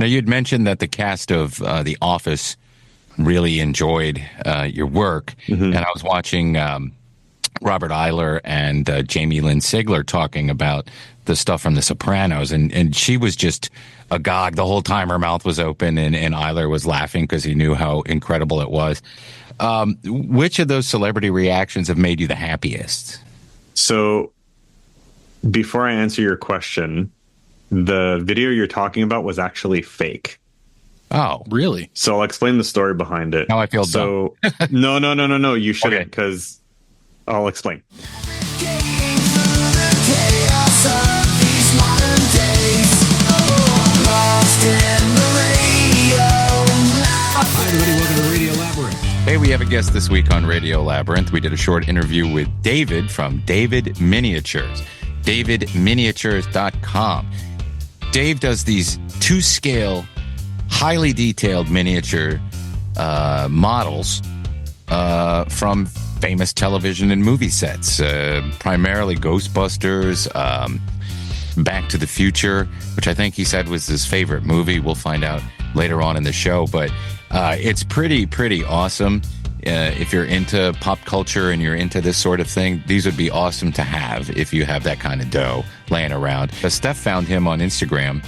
Now, you'd mentioned that the cast of The Office really enjoyed your work, and I was watching Robert Eiler and Jamie Lynn Sigler talking about the stuff from The Sopranos, and she was just agog the whole time. Her mouth was open, and Eiler was laughing because he knew how incredible it was. Which of those celebrity reactions have made you the happiest? So, before I answer your question, the video you're talking about was actually fake. Oh, really? So I'll explain the story behind it. Now I feel dumb. No. You shouldn't, because I'll explain. Hi, everybody. Welcome to Radio Labyrinth. Hey, we have a guest this week on Radio Labyrinth. We did a short interview with David from David Miniatures, davidminiatures.com. Dave does these 2-scale, highly detailed miniature models from famous television and movie sets, primarily Ghostbusters, Back to the Future, which I think he said was his favorite movie. We'll find out later on in the show, but it's pretty awesome. If you're into pop culture and you're into this sort of thing, these would be awesome to have if you have that kind of dough laying around. Steph found him on Instagram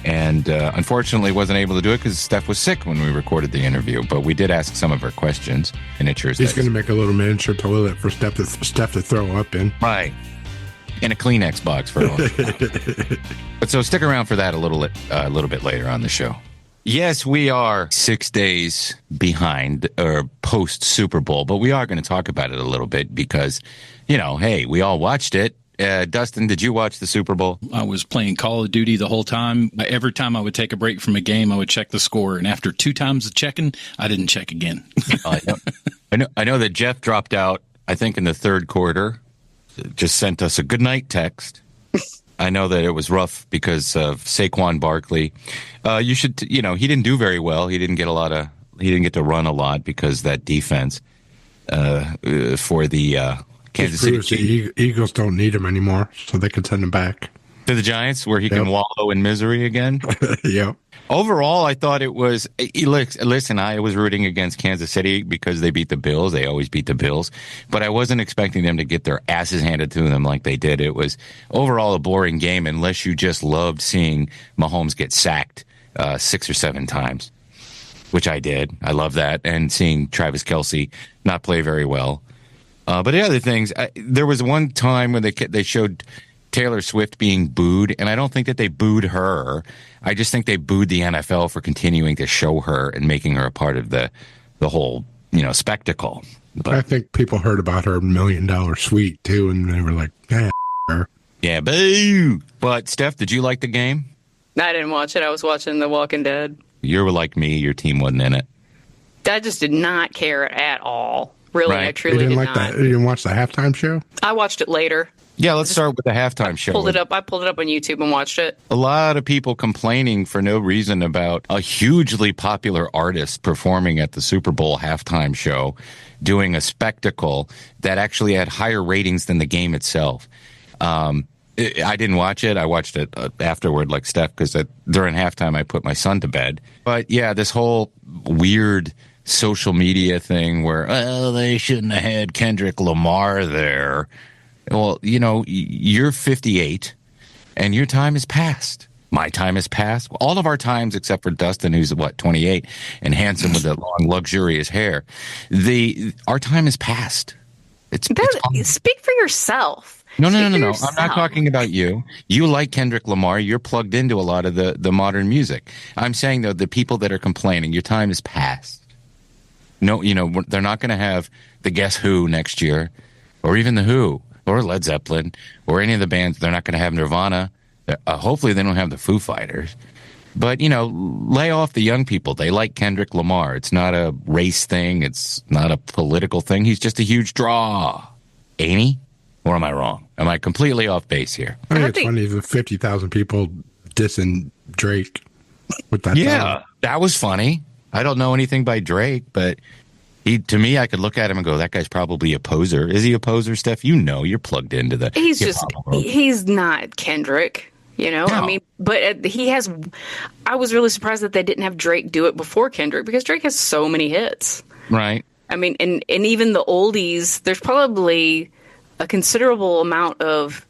and unfortunately wasn't able to do it because Steph was sick when we recorded the interview, but we did ask some of her questions. Miniatures. He's going to make a little miniature toilet for Steph to throw up in. Right. And a Kleenex box for all. But so stick around for that a little bit later on the show. Yes, we are 6 days behind or post Super Bowl, but we are going to talk about it a little bit because, hey, we all watched it. Dustin, did you watch the Super Bowl? I was playing Call of Duty the whole time. Every time I would take a break from a game, I would check the score. And after 2 times of checking, I didn't check again. I know that Jeff dropped out, I think, in the third quarter. Just sent us a goodnight text. I know that it was rough because of Saquon Barkley. He didn't do very well. He didn't get to run a lot because that defense for the Kansas City Chiefs. The Eagles don't need him anymore, so they can send him back to the Giants where he can wallow in misery again. Yep. Overall, I thought it was. Listen, I was rooting against Kansas City because they beat the Bills. They always beat the Bills, but I wasn't expecting them to get their asses handed to them like they did. It was overall a boring game unless you just loved seeing Mahomes get sacked 6 or 7 times, which I did. I love that, and seeing Travis Kelce not play very well. But the other things, there was one time when they showed Taylor Swift being booed, and I don't think that they booed her. I just think they booed the NFL for continuing to show her and making her a part of the whole, spectacle. But I think people heard about her $1 million suite too, and they were like, her. Yeah, boo. But Steph, did you like the game? I didn't watch it. I was watching The Walking Dead. You're like me. Your team wasn't in it. I just did not care at all. Really, right. I truly did not. You didn't watch the halftime show? I watched it later. Yeah, let's start with the halftime show. I pulled it up on YouTube and watched it. A lot of people complaining for no reason about a hugely popular artist performing at the Super Bowl halftime show, doing a spectacle that actually had higher ratings than the game itself. I didn't watch it. I watched it afterward, like Steph, because during halftime I put my son to bed. But yeah, this whole weird social media thing where, they shouldn't have had Kendrick Lamar there. Well, you're 58, and your time has passed. My time has passed. All of our times, except for Dustin, who's, 28, and handsome with the long, luxurious hair. Our time has passed. Speak for yourself. No. I'm not talking about you. You like Kendrick Lamar. You're plugged into a lot of the modern music. I'm saying, though, the people that are complaining, your time has passed. No, they're not going to have the Guess Who next year, or even the Who. Or Led Zeppelin, or any of the bands. They're not going to have Nirvana. Hopefully they don't have the Foo Fighters. But, lay off the young people. They like Kendrick Lamar. It's not a race thing. It's not a political thing. He's just a huge draw. Ain't he? Or am I wrong? Am I completely off base here? I think it's funny, the 50,000 people dissing Drake with that. Yeah, that was funny. I don't know anything by Drake, but... to me, I could look at him and go, that guy's probably a poser. Is he a poser, Steph? You're plugged into the... He's not Kendrick. You know, No. I mean, but he has. I was really surprised that they didn't have Drake do it before Kendrick, because Drake has so many hits. Right. I mean, and even the oldies, there's probably a considerable amount of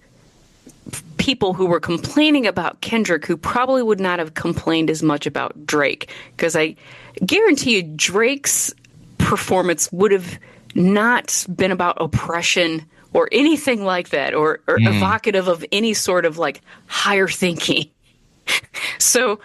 people who were complaining about Kendrick who probably would not have complained as much about Drake, because I guarantee you Drake's performance would have not been about oppression or anything like that, or evocative of any sort of like higher thinking. So,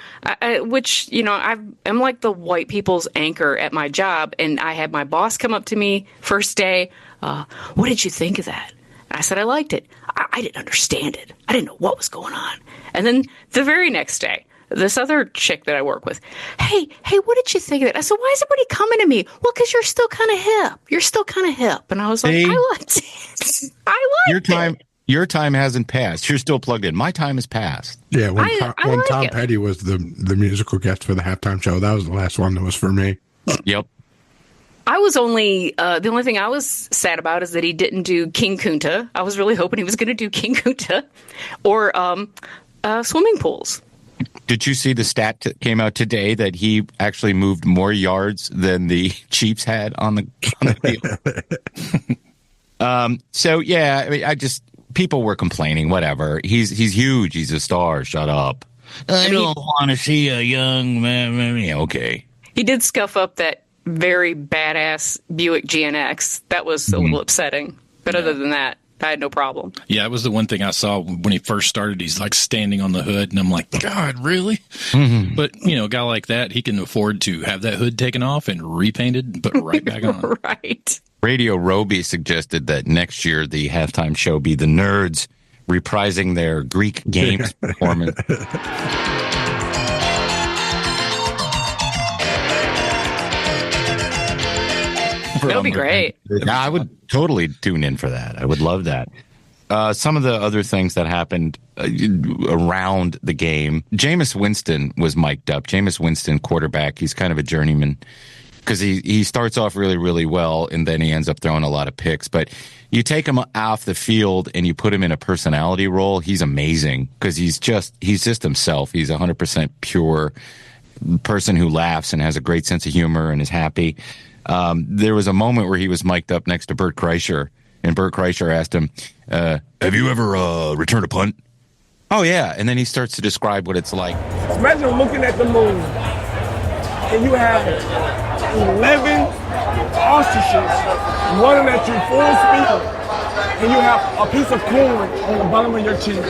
which, you know, I'm like the white people's anchor at my job, and I had my boss come up to me first day. What did you think of that? I said I liked it. I didn't understand it. I didn't know what was going on. And then the very next day, this other chick that I work with, hey, what did you think of it? I said, why is everybody coming to me? Well, because you're still kind of hip. You're still kind of hip. And I was like, See? I liked it. I liked it. Your time hasn't passed. You're still plugged in. My time has passed. Yeah, when I Tom like it. Petty was the musical guest for the halftime show, that was the last one that was for me. Yep. I was only the only thing I was sad about is that he didn't do King Kunta. I was really hoping he was going to do King Kunta or swimming pools. Did you see the stat that came out today that he actually moved more yards than the Chiefs had on the field? So yeah, I mean, people were complaining. Whatever. He's huge. He's a star. Shut up. I don't want to see a young man. Yeah, okay. He did scuff up that very badass Buick GNX. That was a little upsetting. But other than that, I had no problem. Yeah, it was the one thing I saw when he first started. He's like standing on the hood, and I'm like, God, really? Mm-hmm. But, you know, a guy like that, he can afford to have that hood taken off and repainted and put right back on. Right. Radio Roby suggested that next year the halftime show be the Nerds reprising their Greek games performance. That'll be great. Yeah, I would totally tune in for that. I would love that. Some of the other things that happened around the game, Jameis Winston was mic'd up. Jameis Winston, quarterback, he's kind of a journeyman because he starts off really, really well, and then he ends up throwing a lot of picks. But you take him off the field and you put him in a personality role, he's amazing because he's just himself. He's 100% pure person who laughs and has a great sense of humor and is happy. There was a moment where he was mic'd up next to Bert Kreischer, and Bert Kreischer asked him, have you ever returned a punt? Oh, yeah. And then he starts to describe what it's like. Imagine looking at the moon, and you have 11 ostriches running at you full speed, and you have a piece of corn on the bottom of your chin.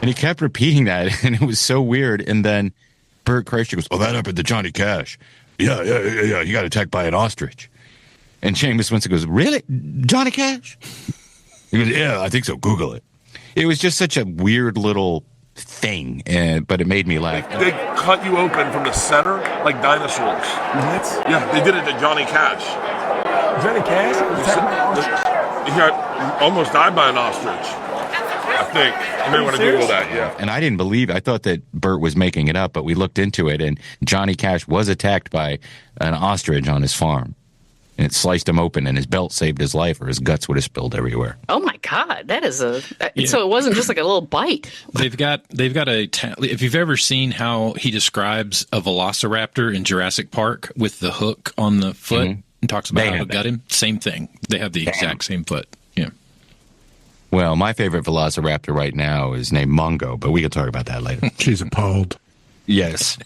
And he kept repeating that, and it was so weird. And then Bert Kreischer goes, oh, that happened to Johnny Cash. Yeah. He got attacked by an ostrich. And Jameis Winston goes, really? Johnny Cash? He goes, yeah, I think so. Google it. It was just such a weird little thing, but it made me laugh. They cut you open from the center like dinosaurs. What? Yeah, they did it to Johnny Cash. Johnny Cash? He got almost died by an ostrich. I think. You may want to Google that, yeah. And I didn't believe it. I thought that Bert was making it up, but we looked into it, and Johnny Cash was attacked by an ostrich on his farm. And it sliced him open, and his belt saved his life, or his guts would have spilled everywhere. Oh my God, that is Yeah. So it wasn't just like a little bite. They've got if you've ever seen how he describes a velociraptor in Jurassic Park with the hook on the foot and talks about how it got him, same thing. They have the exact same foot. Yeah. Well, my favorite velociraptor right now is named Mungo, but we can talk about that later. She's appalled. Yes.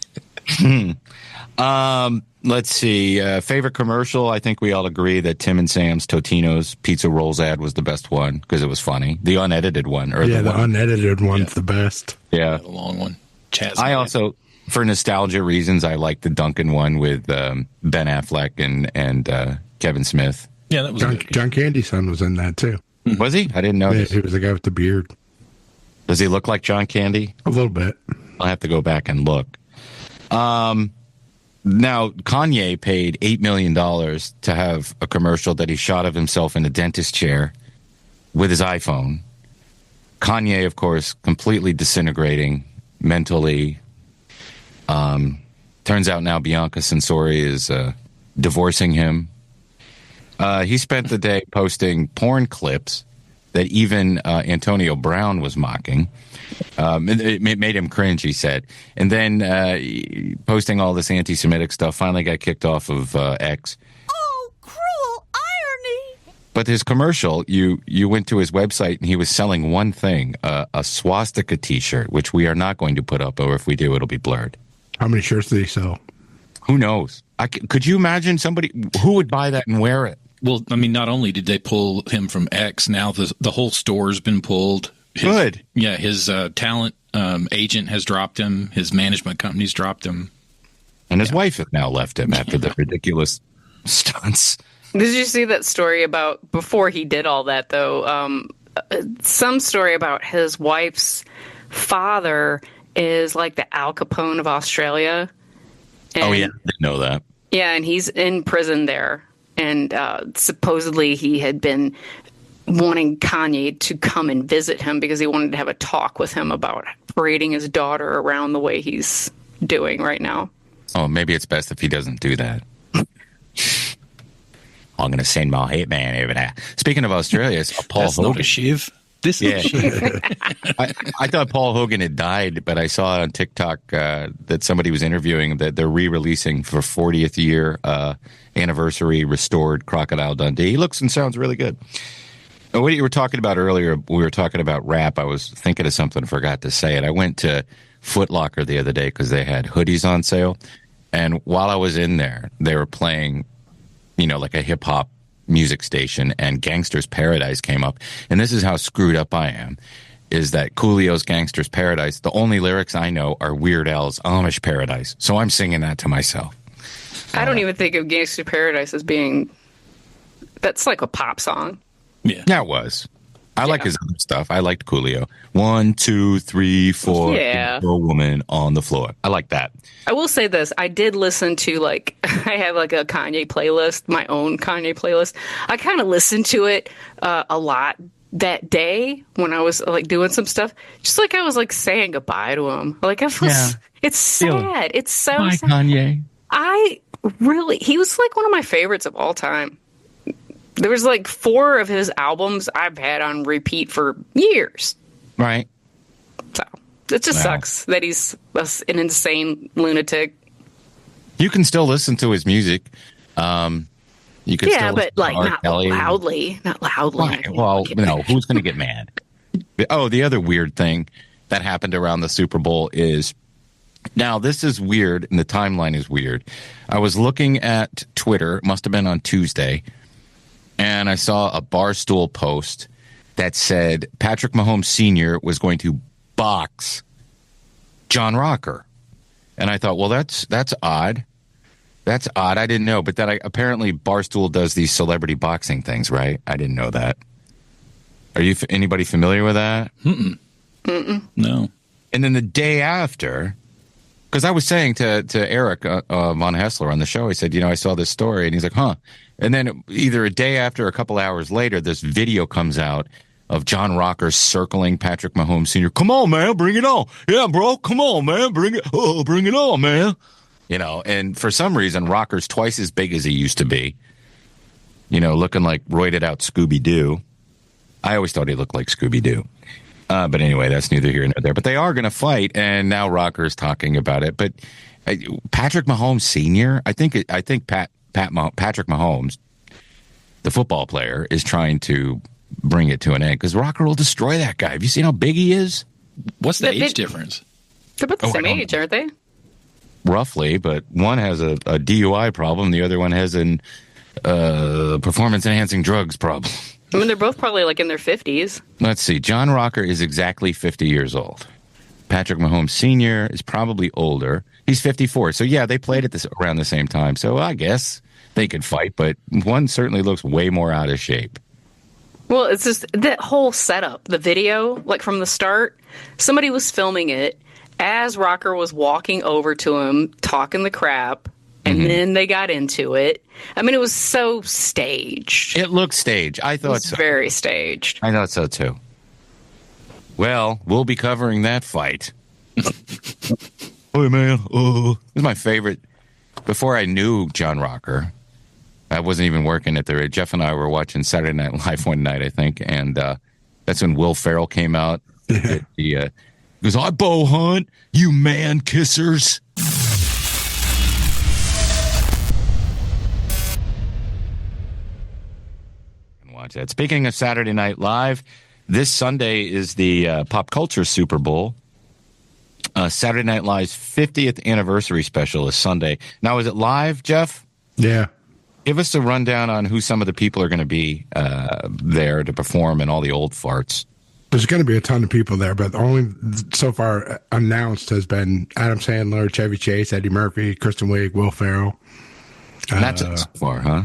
Let's see. Favorite commercial? I think we all agree that Tim and Sam's Totino's Pizza Rolls ad was the best one because it was funny. The unedited one. The unedited one's the best. Yeah. The long one. Chaz. I also, for nostalgia reasons, I like the Duncan one with Ben Affleck and Kevin Smith. Yeah, that was John Candy's son was in that too. Was he? I didn't know. Yeah, he was the guy with the beard. Does he look like John Candy? A little bit. I'll have to go back and look. Now, Kanye paid $8 million to have a commercial that he shot of himself in a dentist chair with his iPhone. Kanye, of course, completely disintegrating mentally. Turns out now Bianca Censori is divorcing him. He spent the day posting porn clips that even Antonio Brown was mocking. It made him cringe, he said. And then posting all this anti-Semitic stuff, finally got kicked off of X. Oh, cruel irony! But his commercial, you went to his website and he was selling one thing, a swastika T-shirt, which we are not going to put up, or if we do, it'll be blurred. How many shirts did he sell? Who knows? Could you imagine somebody who would buy that and wear it? Well, I mean, not only did they pull him from X, now the whole store's been pulled. Good. Yeah, his talent agent has dropped him. His management company's dropped him. And his wife has now left him after the ridiculous stunts. Did you see that story about, before he did all that, though, some story about his wife's father is like the Al Capone of Australia. Oh, yeah. I didn't know that. Yeah, and he's in prison there. And supposedly he had been wanting Kanye to come and visit him because he wanted to have a talk with him about parading his daughter around the way he's doing right now. Oh, maybe it's best if he doesn't do that. I'm going to send my hit man over there. Speaking of Australia, it's Paul That's Hogan. not a shiv. This is a shiv. I thought Paul Hogan had died, but I saw on TikTok that somebody was interviewing that they're re-releasing for 40th year anniversary restored Crocodile Dundee. He looks and sounds really good. What you were talking about earlier, we were talking about rap. I was thinking of something, forgot to say it. I went to Foot Locker the other day because they had hoodies on sale. And while I was in there, they were playing, like a hip hop music station, and Gangster's Paradise came up. And this is how screwed up I am, is that Coolio's Gangster's Paradise, the only lyrics I know are Weird Al's Amish Paradise. So I'm singing that to myself. I don't even think of Gangster Paradise as being, that's like a pop song. Yeah. That was. I like his other stuff. I liked Coolio. 1, 2, 3, 4. Yeah. A woman on the floor. I like that. I will say this. I did listen to, I have a Kanye playlist, my own Kanye playlist. I kind of listened to it a lot that day when I was doing some stuff. Just I was saying goodbye to him. It's sad. It's so Bye, sad. Kanye. He was one of my favorites of all time. There was 4 of his albums I've had on repeat for years. Right. So it just sucks that he's an insane lunatic. You can still listen to his music. You can still but not loudly. Not loudly. Right. Well, who's going to get mad? Oh, the other weird thing that happened around the Super Bowl is, now this is weird and the timeline is weird. I was looking at Twitter, must have been on Tuesday, and I saw a Barstool post that said Patrick Mahomes Sr. was going to box John Rocker. And I thought, well, that's odd. That's odd. I didn't know. But apparently Barstool does these celebrity boxing things, right? I didn't know that. Are you anybody familiar with that? No. And then the day after, because I was saying to Eric von Hessler on the show, I said, I saw this story. And he's like, huh. And then either a day after or a couple hours later, this video comes out of John Rocker circling Patrick Mahomes Sr. Come on, man, bring it on. Yeah, bro, come on, man, bring it on, man. And for some reason, Rocker's twice as big as he used to be. Looking like roided out Scooby-Doo. I always thought he looked like Scooby-Doo. But anyway, that's neither here nor there. But they are going to fight, and now Rocker's talking about it. But Patrick Mahomes Sr., I think Patrick Mahomes, the football player, is trying to bring it to an end because Rocker will destroy that guy. Have you seen how big he is? What's the age difference? They're about the same age, aren't they? Roughly, but one has a DUI problem. The other one has an performance-enhancing drugs problem. I mean, they're both probably in their 50s. Let's see. John Rocker is exactly 50 years old. Patrick Mahomes Sr. is probably older. He's 54. So, yeah, they played at around the same time. So, I guess they could fight, but one certainly looks way more out of shape. Well, it's just that whole setup, the video, from the start, somebody was filming it as Rocker was walking over to him, talking the crap, and then they got into it. I mean, it was so staged. It looked staged. I thought so. Very staged. I thought so, too. Well, we'll be covering that fight. Oh, man. Oh. This is my favorite. Before I knew John Rocker, I wasn't even working at the Jeff and I were watching Saturday Night Live one night, I think, and That's when Will Ferrell came out. He goes, I bow hunt, you man kissers. Watch that. Speaking of Saturday Night Live, this Sunday is the Pop Culture Super Bowl. Saturday Night Live's 50th anniversary special is Sunday. Now, is it live, Jeff? Yeah. Give us a rundown on who some of the people are going to be there to perform and all the old farts. There's going to be a ton of people there, but the only so far announced has been Adam Sandler, Chevy Chase, Eddie Murphy, Kristen Wiig, Will Ferrell. And that's it so far, huh?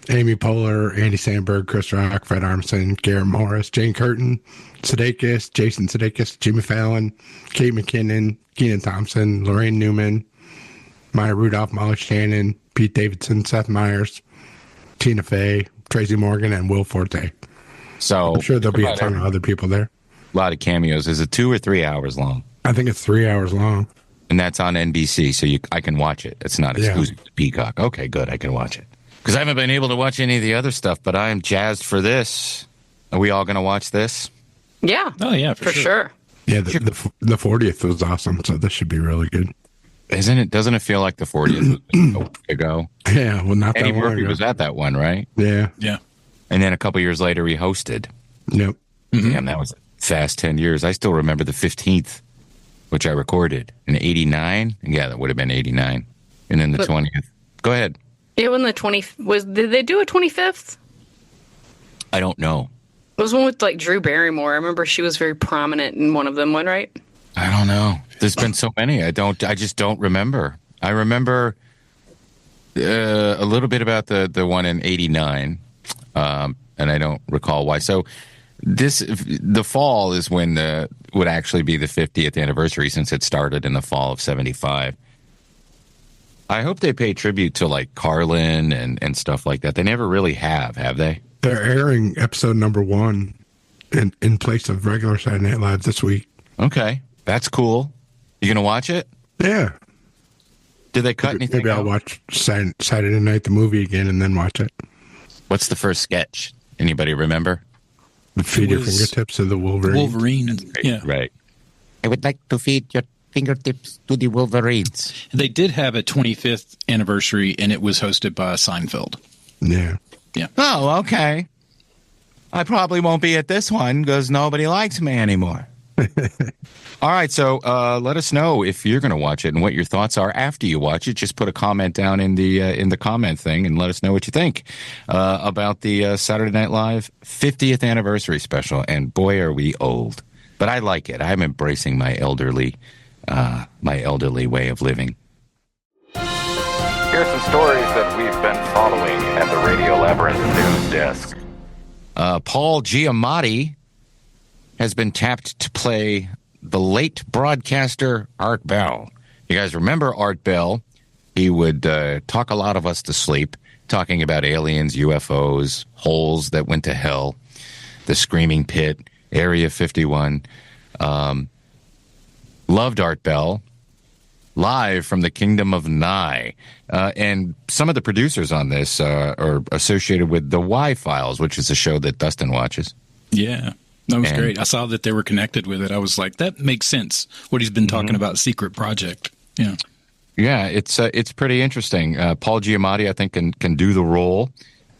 Amy Poehler, Andy Samberg, Chris Rock, Fred Armisen, Garrett Morris, Jane Curtin, Sudeikis, Jason Sudeikis, Jimmy Fallon, Kate McKinnon, Kenan Thompson, Lorraine Newman, Maya Rudolph, Molly Shannon, Pete Davidson, Seth Meyers, Tina Fey, Tracy Morgan, and Will Forte. So I'm sure there'll be a ton of other people there. A lot of cameos. Is it 2 or 3 hours long? I think it's 3 hours long. And that's on NBC, so I can watch it. It's not exclusive to Peacock. Okay, good. I can watch it. Because I haven't been able to watch any of the other stuff, but I am jazzed for this. Are we all going to watch this? Yeah. Oh, yeah, for sure. Yeah, the 40th was awesome, so this should be really good. Isn't it? Doesn't it feel like the 40th was a week ago? Yeah, well, not Eddie that long Murphy ago. was at that one, right? Yeah. Yeah. And then a couple years later, he hosted. Yep. Mm-hmm. Damn, that was a fast 10 years. I still remember the 15th, which I recorded in 89. Yeah, that would have been 89. And then the 20th. Go ahead. Yeah, when the 20th did they do a 25th? I don't know. It was one with like Drew Barrymore. I remember she was very prominent in one of them, right? I don't know. There's been so many. I just don't remember. I remember a little bit about the one in 89, and I don't recall why. So the fall is when would actually be the 50th anniversary, since it started in the fall of 75. I hope they pay tribute to like Carlin and stuff like that. They never really have they? They're airing episode number 1 in place of regular Saturday Night Live this week. Okay, that's cool. You gonna watch it? Yeah. Did they cut anything Maybe I'll out? watch Saturday Night the movie again and then watch it. What's the first sketch? Anybody remember? Feed your fingertips to the Wolverine. Wolverine. Yeah. Right. I would like to feed your fingertips to the Wolverines. They did have a 25th anniversary, and it was hosted by Seinfeld. Yeah. Yeah. Oh, okay. I probably won't be at this one because nobody likes me anymore. All right, so let us know if you're going to watch it and what your thoughts are after you watch it. Just put a comment down in the comment thing and let us know what you think about the Saturday Night Live 50th anniversary special. And boy, are we old! But I like it. I'm embracing my elderly way of living. Here's some stories that we've been following at the Radio Labyrinth News Desk. Paul Giamatti has been tapped to play the late broadcaster Art Bell. You guys remember Art Bell? He would talk a lot of us to sleep, talking about aliens, UFOs, holes that went to hell, the Screaming Pit, Area 51. Loved Art Bell. Live from the Kingdom of Nye. And some of the producers on this are associated with the Y-Files, which is a show that Dustin watches. Yeah. That was great. I saw that they were connected with it. I was like, that makes sense, what he's been talking about, Secret Project. Yeah. Yeah, it's pretty interesting. Paul Giamatti, I think, can do the role.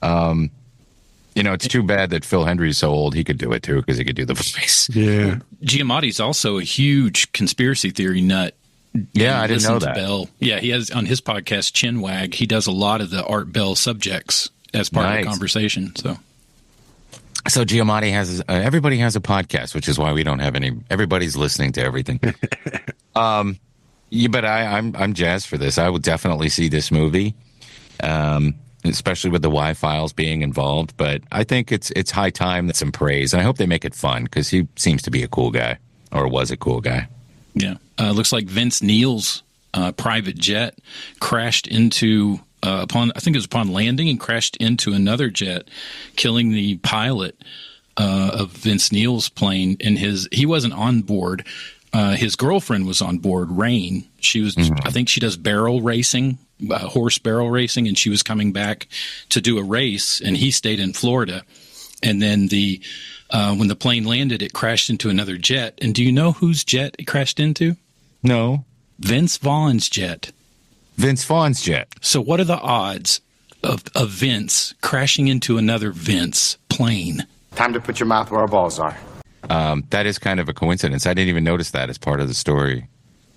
It's too bad that Phil Hendry's so old. He could do it, too, because he could do the voice. Yeah. Giamatti's also a huge conspiracy theory nut. Yeah, I didn't know that. Bell. Yeah, he has on his podcast, Chinwag, he does a lot of the Art Bell subjects as part of the conversation. So Giamatti has everybody has a podcast, which is why we don't have any. Everybody's listening to everything. But I'm jazzed for this. I would definitely see this movie, especially with the Y-Files being involved. But I think it's high time that some praise, and I hope they make it fun because he seems to be a cool guy, or was a cool guy. Yeah, looks like Vince Neil's private jet crashed into. Upon landing and crashed into another jet, killing the pilot of Vince Neil's plane. And he wasn't on board. His girlfriend was on board, Rain. She was, I think she does barrel racing, horse barrel racing, and she was coming back to do a race, and he stayed in Florida. And then when the plane landed, it crashed into another jet. And do you know whose jet it crashed into? No. Vince Vaughn's jet. Vince Vaughn's jet. So what are the odds of Vince crashing into another Vince plane? Time to put your mouth where our balls are. That is kind of a coincidence. I didn't even notice that as part of the story.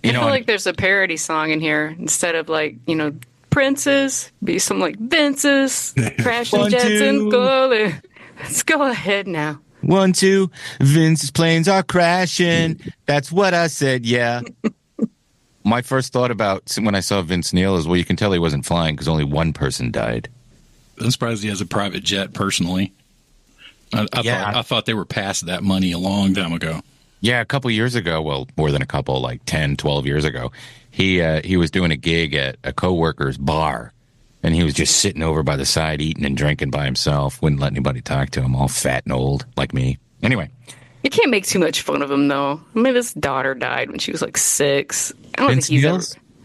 I feel like there's a parody song in here instead of like, Prince's, be some like Vince's, crashing jets and go. Let's go ahead now. 1, 2, Vince's planes are crashing. That's what I said, yeah. My first thought about when I saw Vince Neil is, well, you can tell he wasn't flying because only one person died. I'm surprised he has a private jet personally. I thought they were past that money a long time ago. Yeah, a couple years ago, well, more than a couple, like 10, 12 years ago, he was doing a gig at a coworker's bar, and he was just sitting over by the side eating and drinking by himself, wouldn't let anybody talk to him, all fat and old like me. Anyway. You can't make too much fun of him, though. I mean, his daughter died when she was like 6. I don't think he's ever...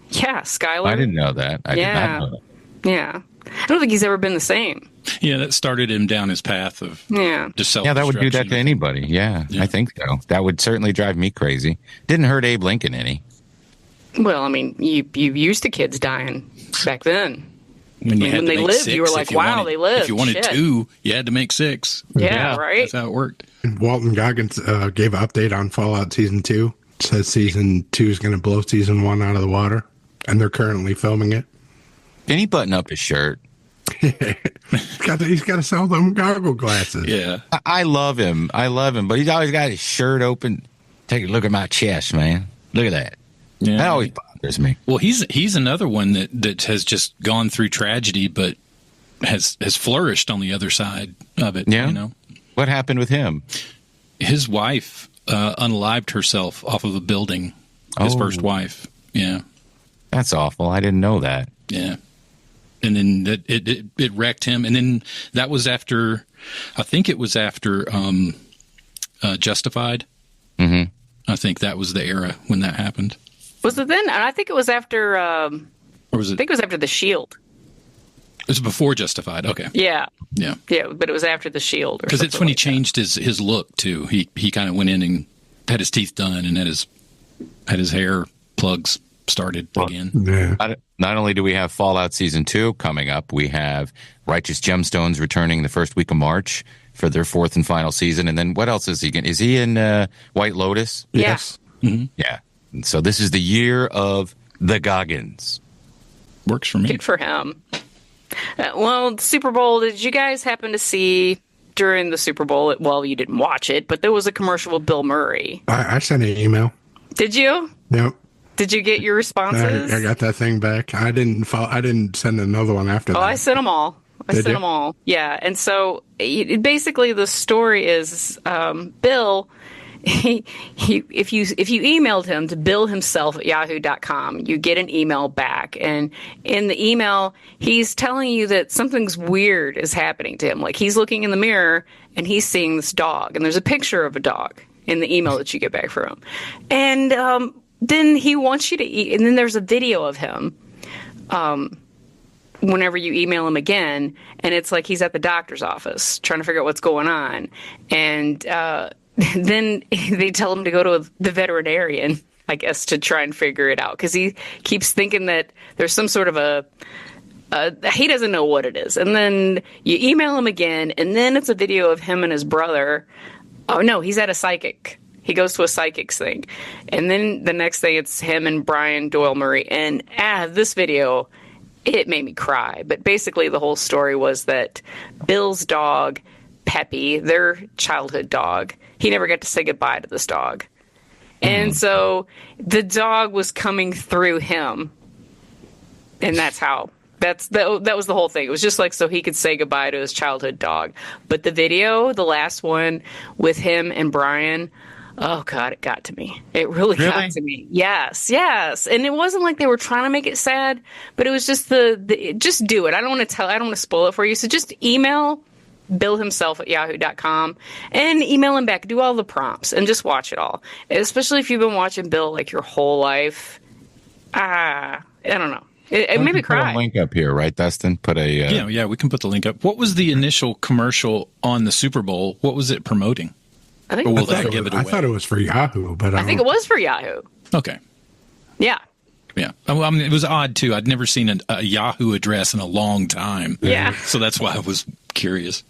Yeah, Skylar. I didn't know that. I did not know that. Yeah. I don't think he's ever been the same. Yeah, that started him down his path of just self-destruction. Yeah, that would do that to anybody. Yeah, I think so. That would certainly drive me crazy. Didn't hurt Abe Lincoln any. Well, I mean, you used to kids dying back then. When they lived, you were like, wow, they lived. If you wanted 2, you had to make 6. Yeah, right? That's how it worked. And Walton Goggins gave an update on Fallout Season 2. Says Season 2 is going to blow Season 1 out of the water, and they're currently filming it. Can he button up his shirt? He's got to sell them goggle glasses. Yeah. I love him, but he's always got his shirt open. Take a look at my chest, man. Look at that. Yeah. That always bothers me. Well, he's another one that has just gone through tragedy, but has flourished on the other side of it. Yeah. What happened with him? His wife unalived herself off of a building. His first wife. Yeah. That's awful. I didn't know that. Yeah. And then it wrecked him. And then that was after, I think it was after Justified. Mm-hmm. I think that was the era when that happened. Was it then? I think it was after. Or was it? I think it was after The Shield. It was before Justified. Okay. Yeah. Yeah. Yeah, but it was after The Shield. Because it's when he changed his look too. He kind of went in and had his teeth done and had his hair plugs started again. Yeah. Not only do we have Fallout Season 2 coming up, we have Righteous Gemstones returning the first week of March for their 4th and final season. And then what else is he in? Is he in White Lotus? Yeah. Yes. Mm-hmm. Yeah. And so this is the year of the Goggins. Works for me. Good for him. Well, Super Bowl, did you guys happen to see during the Super Bowl? Well, you didn't watch it, but there was a commercial with Bill Murray. I sent an email. Did you? Yep. Did you get your responses? I got that thing back. I didn't send another one after that. Oh, I sent them all. I Did sent you? them all. Yeah. And so basically the story is Bill, if you emailed him to Bill himself at yahoo.com, you get an email back. And in the email, he's telling you that something's weird is happening to him. Like he's looking in the mirror and he's seeing this dog. And there's a picture of a dog in the email that you get back from him. And then he wants you to eat. And then there's a video of him whenever you email him again. And it's like he's at the doctor's office trying to figure out what's going on. And then they tell him to go to the veterinarian, I guess, to try and figure it out. Because he keeps thinking that there's some sort of he doesn't know what it is. And then you email him again, and then it's a video of him and his brother. Oh, no, he's at a psychic. He goes to a psychic's thing. And then the next thing, it's him and Brian Doyle Murray. And this video, it made me cry. But basically, the whole story was that Bill's dog, Peppy, their childhood dog, he never got to say goodbye to this dog. And so the dog was coming through him. And that was the whole thing. It was just like so he could say goodbye to his childhood dog. But the video, the last one with him and Brian, oh God, it got to me. It really got to me. Yes. And it wasn't like they were trying to make it sad, but it was just just do it. I don't want to spoil it for you. So just email Bill himself at yahoo.com and email him back. Do all the prompts and just watch it all. Especially if you've been watching Bill like your whole life. I don't know. It made me Put a cry. link up here, right, Dustin? Put a Yeah, we can put the link up. What was the initial commercial on the Super Bowl? What was it promoting? I think Or will I thought that it give was- it away? I thought it was for Yahoo, but I think it was for Yahoo. Okay. Yeah. Yeah. Well, I mean, it was odd, too. I'd never seen a Yahoo address in a long time. Yeah. So that's why I was curious.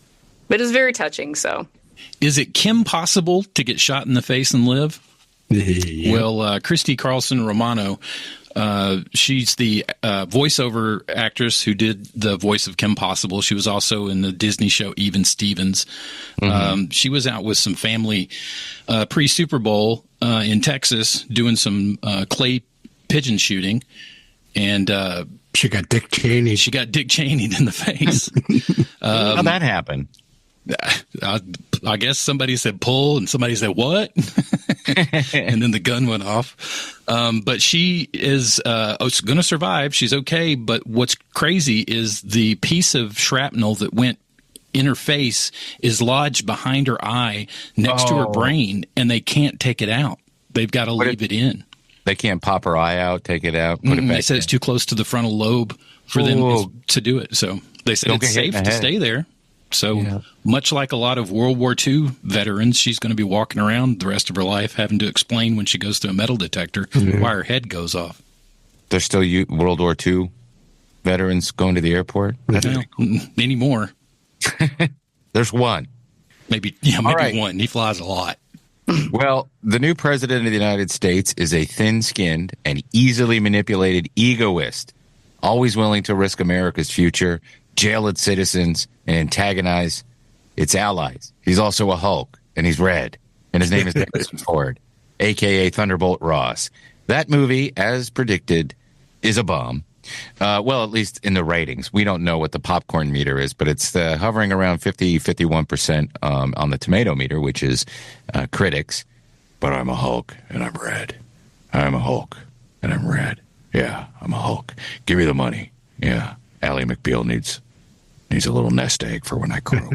But it's very touching, so. Is it Kim possible to get shot in the face and live? Yeah. Well, Christy Carlson Romano, she's the voiceover actress who did the voice of Kim Possible. She was also in the Disney show Even Stevens. She was out with some family pre-Super Bowl in Texas doing some clay pigeon shooting, and she got Dick Cheney. She got Dick Cheney in the face. how'd that happen? I guess somebody said pull and somebody said what? And then the gun went off. But she is going to survive. She's okay. But what's crazy is the piece of shrapnel that went in her face is lodged behind her eye next to her brain, and they can't take it out. They've got to leave it in. They can't pop her eye out, take it out, put it back. They said it's too close to the frontal lobe for them to do it. So they said it's safe to stay there. So much like a lot of World War II veterans, she's going to be walking around the rest of her life having to explain when she goes to a metal detector why her head goes off. There's still World War II veterans going to the airport? Anymore. There's one. Maybe one. He flies a lot. Well, the new president of the United States is a thin-skinned and easily manipulated egoist, always willing to risk America's future, jail its citizens, and antagonize its allies. He's also a Hulk, and he's red, and his name is Harrison Ford, a.k.a. Thunderbolt Ross. That movie, as predicted, is a bomb. Well, at least in the ratings. We don't know what the popcorn meter is, but it's hovering around 51% on the tomato meter, which is critics. But I'm a Hulk, and I'm red. I'm a Hulk, and I'm red. Yeah, I'm a Hulk. Give me the money. Yeah, Ally McBeal needs a little nest egg for when I grow.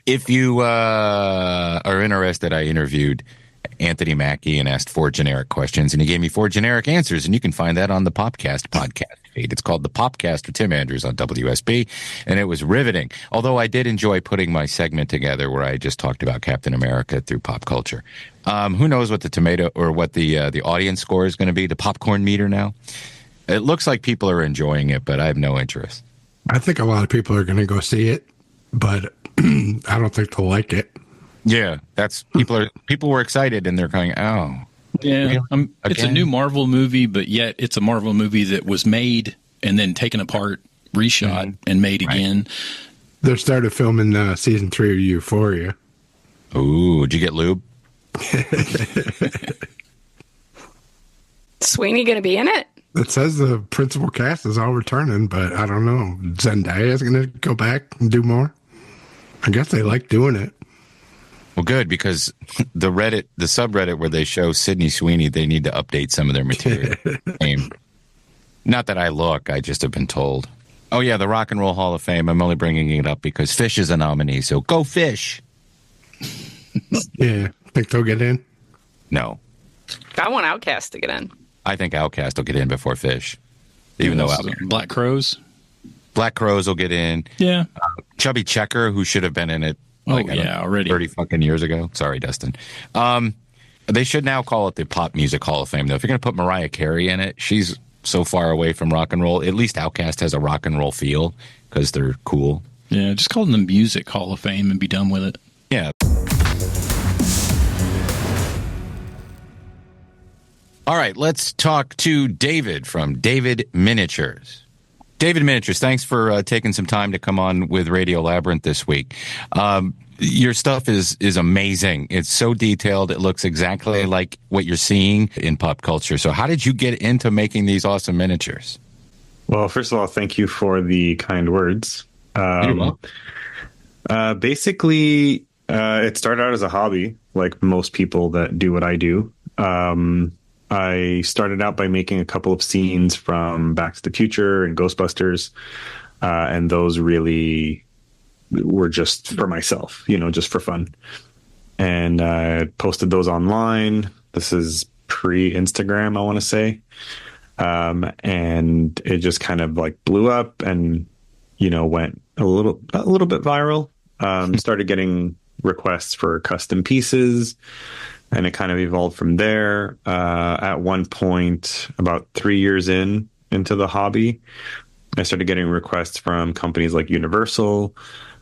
If you are interested, I interviewed Anthony Mackie and asked 4 generic questions, and he gave me 4 generic answers, and you can find that on the Popcast podcast feed. It's called The Popcast with Tim Andrews on WSB, and it was riveting. Although I did enjoy putting my segment together where I just talked about Captain America through pop culture. Who knows what the tomato or what the audience score is going to be, the popcorn meter now? It looks like people are enjoying it, but I have no interest. I think a lot of people are going to go see it, but I don't think they'll like it. Yeah, people were excited and they're going, oh. Yeah, it's a new Marvel movie, but yet it's a Marvel movie that was made and then taken apart, reshot, and made again. They started filming season 3 of Euphoria. Ooh, did you get lube? Sweeney going to be in it? It says the principal cast is all returning, but I don't know. Zendaya is going to go back and do more. I guess they like doing it. Well, good, because the subreddit where they show Sydney Sweeney, they need to update some of their material. Not that I look, I just have been told. Oh, yeah, the Rock and Roll Hall of Fame. I'm only bringing it up because Fish is a nominee, so go Fish. Yeah, think they'll get in? No. I want Outkast to get in. I think Outkast will get in before Fish. Even though Black Crowes? Black Crowes will get in. Yeah. Chubby Checker, who should have been in it. Already 30 fucking years ago. Sorry, Dustin. They should now call it the Pop Music Hall of Fame, though. If you're going to put Mariah Carey in it, she's so far away from rock and roll. At least Outkast has a rock and roll feel because they're cool. Yeah, just call them the Music Hall of Fame and be done with it. Yeah. All right, let's talk to David from David Miniatures. David Miniatures, thanks for taking some time to come on with Radio Labyrinth this week. Your stuff is amazing. It's so detailed. It looks exactly like what you're seeing in pop culture. So how did you get into making these awesome miniatures? Well, first of all, thank you for the kind words. Basically, it started out as a hobby, like most people that do what I do. I started out by making a couple of scenes from Back to the Future and Ghostbusters, and those really were just for myself, just for fun. And I posted those online. This is pre-Instagram, I want to say. And it just kind of like blew up and, you know, went a little bit viral. Started getting requests for custom pieces, and it kind of evolved from there. At one point, about 3 years into the hobby, I started getting requests from companies like Universal.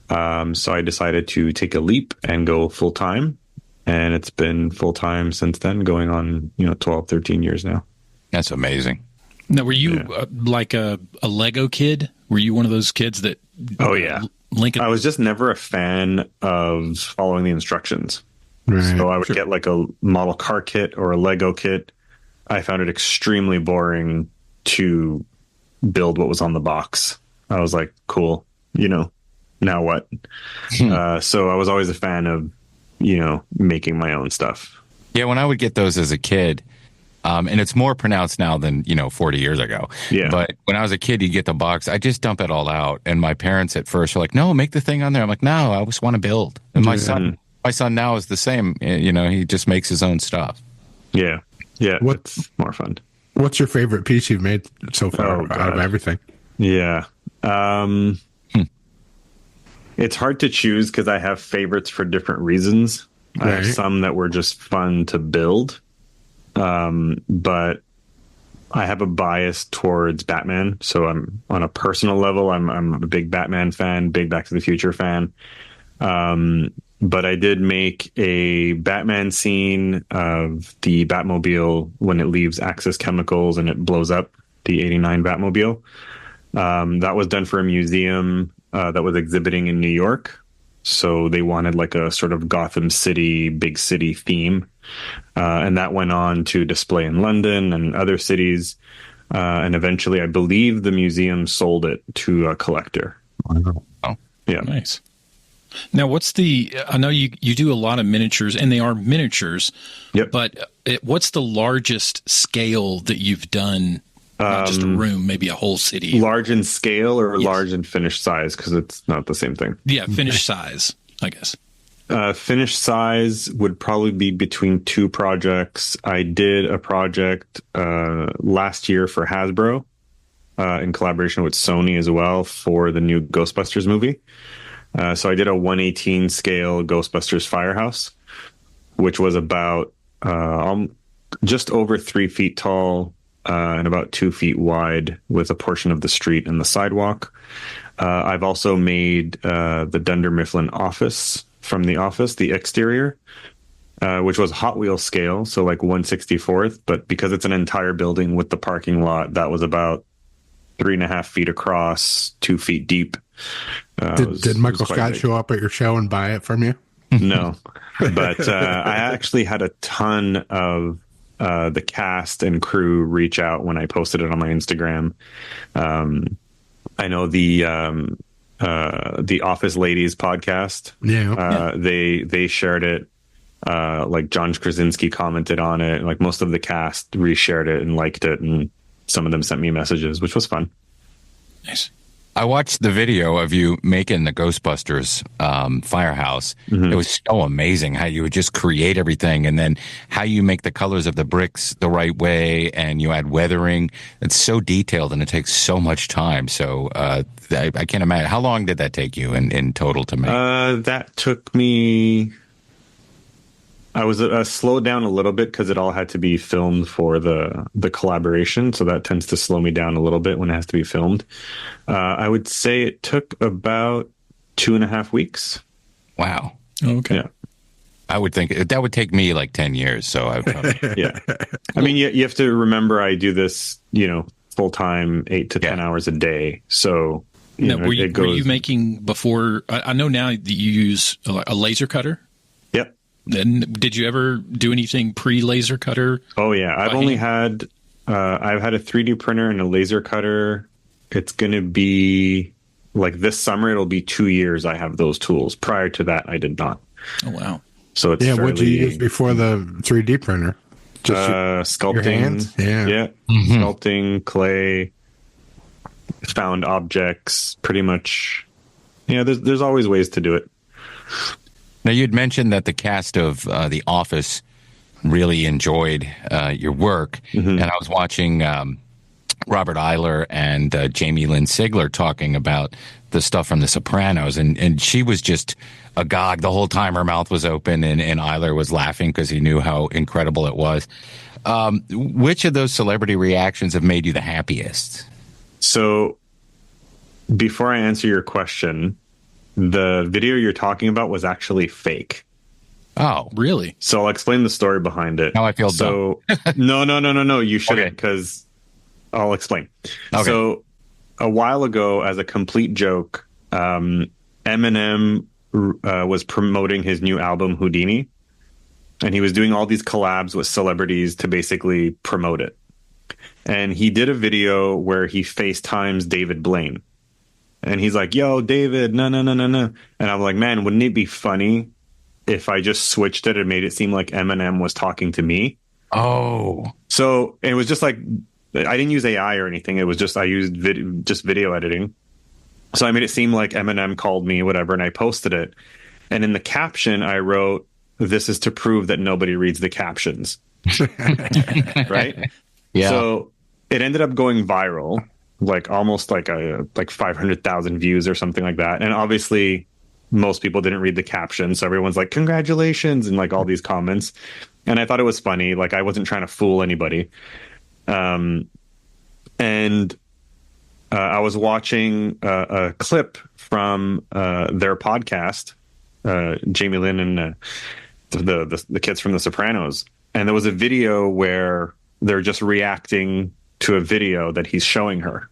So I decided to take a leap and go full time. And it's been full time since then, going on, 12, 13 years now. That's amazing. Now, were you like a Lego kid? Were you one of those kids that? Oh, yeah. Lincoln. I was just never a fan of following the instructions. Right. So I would get like a model car kit or a Lego kit. I found it extremely boring to build what was on the box. I was like, cool, now what? So I was always a fan of, making my own stuff. Yeah, when I would get those as a kid, and it's more pronounced now than, 40 years ago. Yeah. But when I was a kid, you get the box. I just dump it all out. And my parents at first were like, no, make the thing on there. I'm like, no, I just want to build. And my son now is the same. He just makes his own stuff. Yeah. Yeah. What's it's more fun? What's your favorite piece you've made so far out of everything? Yeah. It's hard to choose because I have favorites for different reasons. Right. I have some that were just fun to build. But I have a bias towards Batman. So I'm on a personal level, I'm a big Batman fan, big Back to the Future fan. But I did make a Batman scene of the Batmobile when it leaves Axis Chemicals and it blows up, the 89 Batmobile. That was done for a museum that was exhibiting in New York. So they wanted like a sort of Gotham City, big city theme. And that went on to display in London and other cities. And eventually, I believe the museum sold it to a collector. Oh, yeah. Nice. Now, I know you do a lot of miniatures, and they are miniatures. Yep. But what's the largest scale that you've done? Not just a room, maybe a whole city. Large in scale or large in finished size? Because it's not the same thing. Yeah, finished size, I guess. Finished size would probably be between two projects. I did a project last year for Hasbro in collaboration with Sony as well for the new Ghostbusters movie. So I did a 1/18 scale Ghostbusters Firehouse, which was about just over 3 feet tall and about 2 feet wide with a portion of the street and the sidewalk. I've also made the Dunder Mifflin office from The Office, the exterior, which was Hot Wheels scale, so like 1/64th. But because it's an entire building with the parking lot, that was about 3.5 feet across, 2 feet deep. Did Michael Scott show up at your show and buy it from you? No, but I actually had a ton of the cast and crew reach out when I posted it on my Instagram. I know the Office Ladies podcast. Yeah. They shared it. Like John Krasinski commented on it. Like most of the cast reshared it and liked it, and some of them sent me messages, which was fun. Nice. I watched the video of you making the Ghostbusters firehouse. Mm-hmm. It was so amazing how you would just create everything, and then how you make the colors of the bricks the right way, and you add weathering. It's so detailed, and it takes so much time. So I can't imagine. How long did that take you in total to make? That took me... I was slowed down a little bit because it all had to be filmed for the collaboration. So that tends to slow me down a little bit when it has to be filmed. I would say it took about 2.5 weeks. Wow. Okay. Yeah. I would think that would take me like 10 years. So I probably... Yeah. I mean, you have to remember I do this, full time, 8 to 10 hours a day. So were you making before? I know now that you use a laser cutter. Yep. And did you ever do anything pre-laser cutter? Oh yeah, I've had a 3D printer and a laser cutter. It's going to be like this summer. It'll be 2 years. I have those tools. Prior to that, I did not. Oh wow. So it's what'd you use before the 3D printer? Just sculpting. Your hands? Yeah. Mm-hmm. Sculpting, clay, found objects. Pretty much. Yeah, there's always ways to do it. Now, you'd mentioned that the cast of The Office really enjoyed your work. Mm-hmm. And I was watching Robert Eiler and Jamie Lynn Sigler talking about the stuff from The Sopranos, and she was just agog the whole time. Her mouth was open, and Eiler was laughing because he knew how incredible it was. Which of those celebrity reactions have made you the happiest? So, before I answer your question, the video you're talking about was actually fake. Oh, really? So I'll explain the story behind it. Now I feel so no. You shouldn't, because I'll explain. Okay. So a while ago, as a complete joke, Eminem was promoting his new album Houdini, and he was doing all these collabs with celebrities to basically promote it. And he did a video where he FaceTimes David Blaine. And he's like, yo, David, no. And I'm like, man, wouldn't it be funny if I just switched it and made it seem like Eminem was talking to me? Oh. So it was just like, I didn't use AI or anything. It was just, I used video editing. So I made it seem like Eminem called me, whatever, and I posted it. And in the caption, I wrote, this is to prove that nobody reads the captions. Right? Yeah. So it ended up going viral, like almost like 500,000 views or something like that. And obviously most people didn't read the caption. So everyone's like, congratulations, and like all these comments. And I thought it was funny. Like, I wasn't trying to fool anybody. I was watching a clip from their podcast, Jamie Lynn and the kids from The Sopranos. And there was a video where they're just reacting to a video that he's showing her,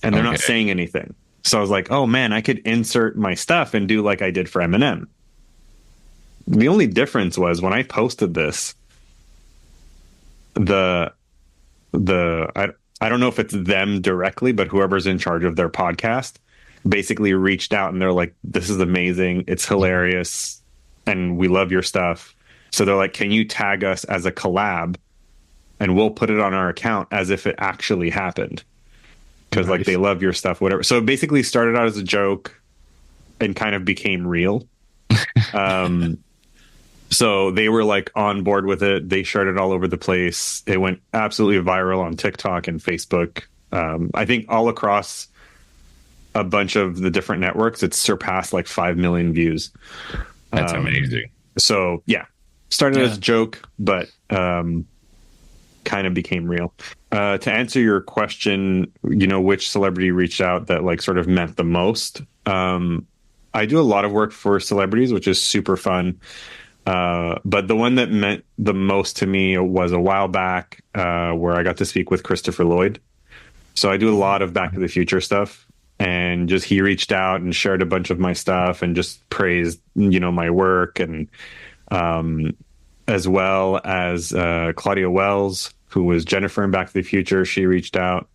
and they're not saying anything. So I was like, oh man, I could insert my stuff and do like I did for Eminem. The only difference was when I posted this, I don't know if it's them directly, but whoever's in charge of their podcast basically reached out and they're like, this is amazing. It's hilarious. And we love your stuff. So they're like, can you tag us as a collab? And we'll put it on our account as if it actually happened. Because like they love your stuff, whatever. So it basically started out as a joke and kind of became real. So they were like on board with it. They shared it all over the place. It went absolutely viral on TikTok and Facebook. I think all across a bunch of the different networks, it's surpassed like 5 million views. That's amazing. So yeah, started as a joke, but kind of became real. To answer your question, which celebrity reached out that like sort of meant the most? I do a lot of work for celebrities, which is super fun. But the one that meant the most to me was a while back where I got to speak with Christopher Lloyd. So I do a lot of Back to the Future stuff, and just he reached out and shared a bunch of my stuff and just praised, my work, and as well as Claudia Wells, who was Jennifer in Back to the Future. She reached out.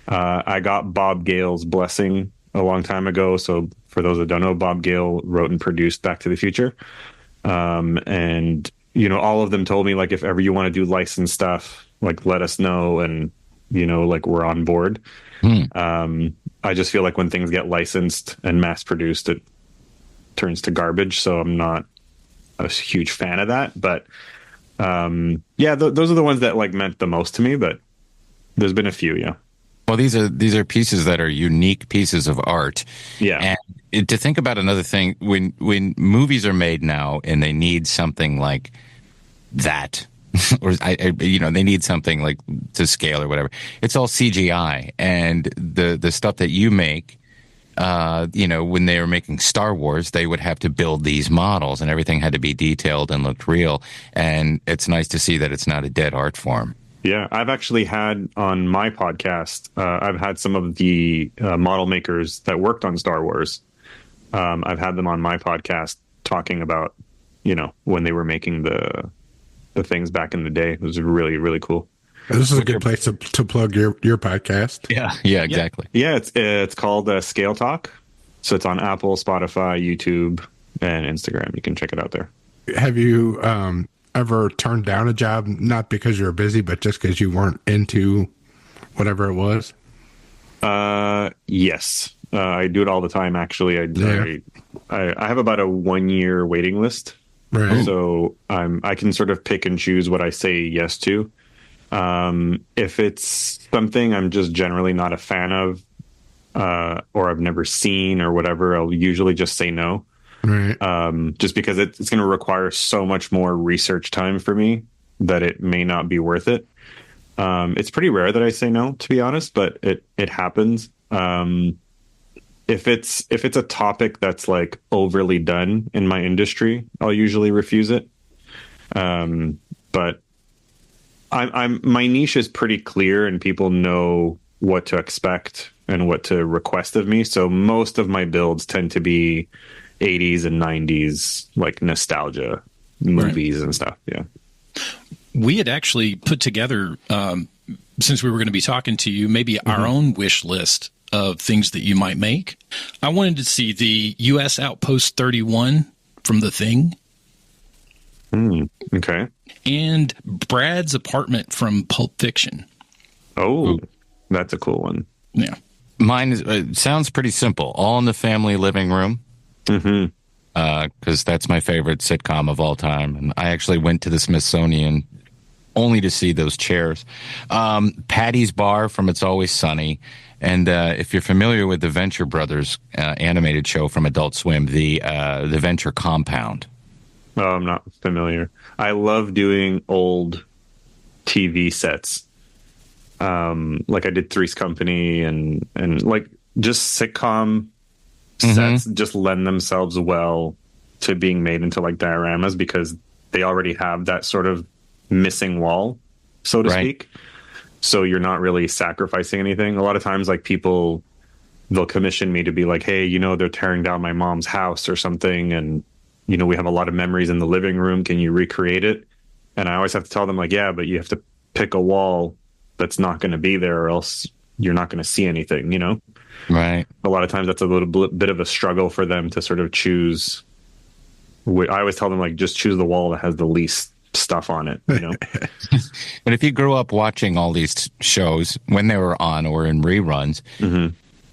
I got Bob Gale's blessing a long time ago. So for those that don't know, Bob Gale wrote and produced Back to the Future. And, all of them told me, like, if ever you want to do licensed stuff, like, let us know. And, like, we're on board. I just feel like when things get licensed and mass produced, it turns to garbage. So I'm not a huge fan of that. But, those are the ones that like meant the most to me, but there's been a few. Yeah. Well, these are pieces that are unique pieces of art. Yeah. And to think about another thing, when movies are made now and they need something like that, or they need something like to scale or whatever, it's all CGI. And the stuff that you make, when they were making Star Wars, they would have to build these models and everything had to be detailed and looked real. And it's nice to see that it's not a dead art form. Yeah, I've actually had on my podcast, I've had some of the model makers that worked on Star Wars. I've had them on my podcast talking about, when they were making the things back in the day. It was really, really cool. This is a good place to plug your podcast. Yeah, exactly. Yeah, it's called Scale Talk. So it's on Apple, Spotify, YouTube, and Instagram. You can check it out there. Have you ever turned down a job, not because you were busy, but just because you weren't into whatever it was? Yes. I do it all the time, actually. I have about a 1-year waiting list. Right. So I can sort of pick and choose what I say yes to. If it's something I'm just generally not a fan of, or I've never seen or whatever, I'll usually just say no. Right. Just because it's going to require so much more research time for me that it may not be worth it. It's pretty rare that I say no, to be honest, but it happens. If it's a topic that's like overly done in my industry, I'll usually refuse it. But my niche is pretty clear and people know what to expect and what to request of me. So most of my builds tend to be 80s and 90s, like nostalgia movies and stuff. Yeah. We had actually put together, since we were going to be talking to you, maybe our own wish list of things that you might make. I wanted to see the U.S. Outpost 31 from The Thing. Okay. And Brad's apartment from Pulp Fiction. Oh, that's a cool one. Yeah. Mine sounds pretty simple. All in the family living room. Because that's my favorite sitcom of all time. And I actually went to the Smithsonian only to see those chairs. Patty's Bar from It's Always Sunny. And if you're familiar with the Venture Brothers animated show from Adult Swim, the Venture Compound. Oh, I'm not familiar. I love doing old TV sets. Like I did Three's Company and like just sitcom sets just lend themselves well to being made into like dioramas because they already have that sort of missing wall, so to speak. So you're not really sacrificing anything. A lot of times like people, they'll commission me to be like, hey, you know, they're tearing down my mom's house or something. And, you know, we have a lot of memories in the living room. Can you recreate it? And I always have to tell them like, yeah, but you have to pick a wall that's not going to be there or else you're not going to see anything, you know? Right. A lot of times that's a little bit of a struggle for them to sort of choose. I always tell them like, just choose the wall that has the least stuff on it, you know? But if you grew up watching all these shows when they were on or in reruns,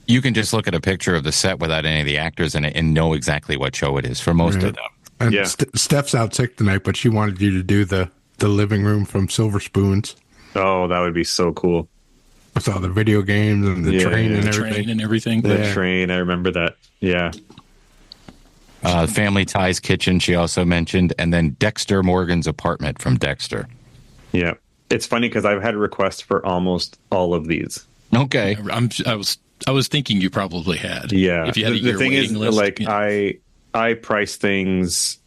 you can just look at a picture of the set without any of the actors in it and know exactly what show it is for most of them. And Steph's out sick tonight, but she wanted you to do the living room from Silver Spoons. Oh, that would be so cool. With all the video games and the train and everything. The train, I remember that. Yeah. Family Ties Kitchen, she also mentioned, and then Dexter Morgan's apartment from Dexter. Yeah. It's funny because I've had requests for almost all of these. Okay. I was thinking you probably had. Yeah. If you had the thing is, list, like, I price things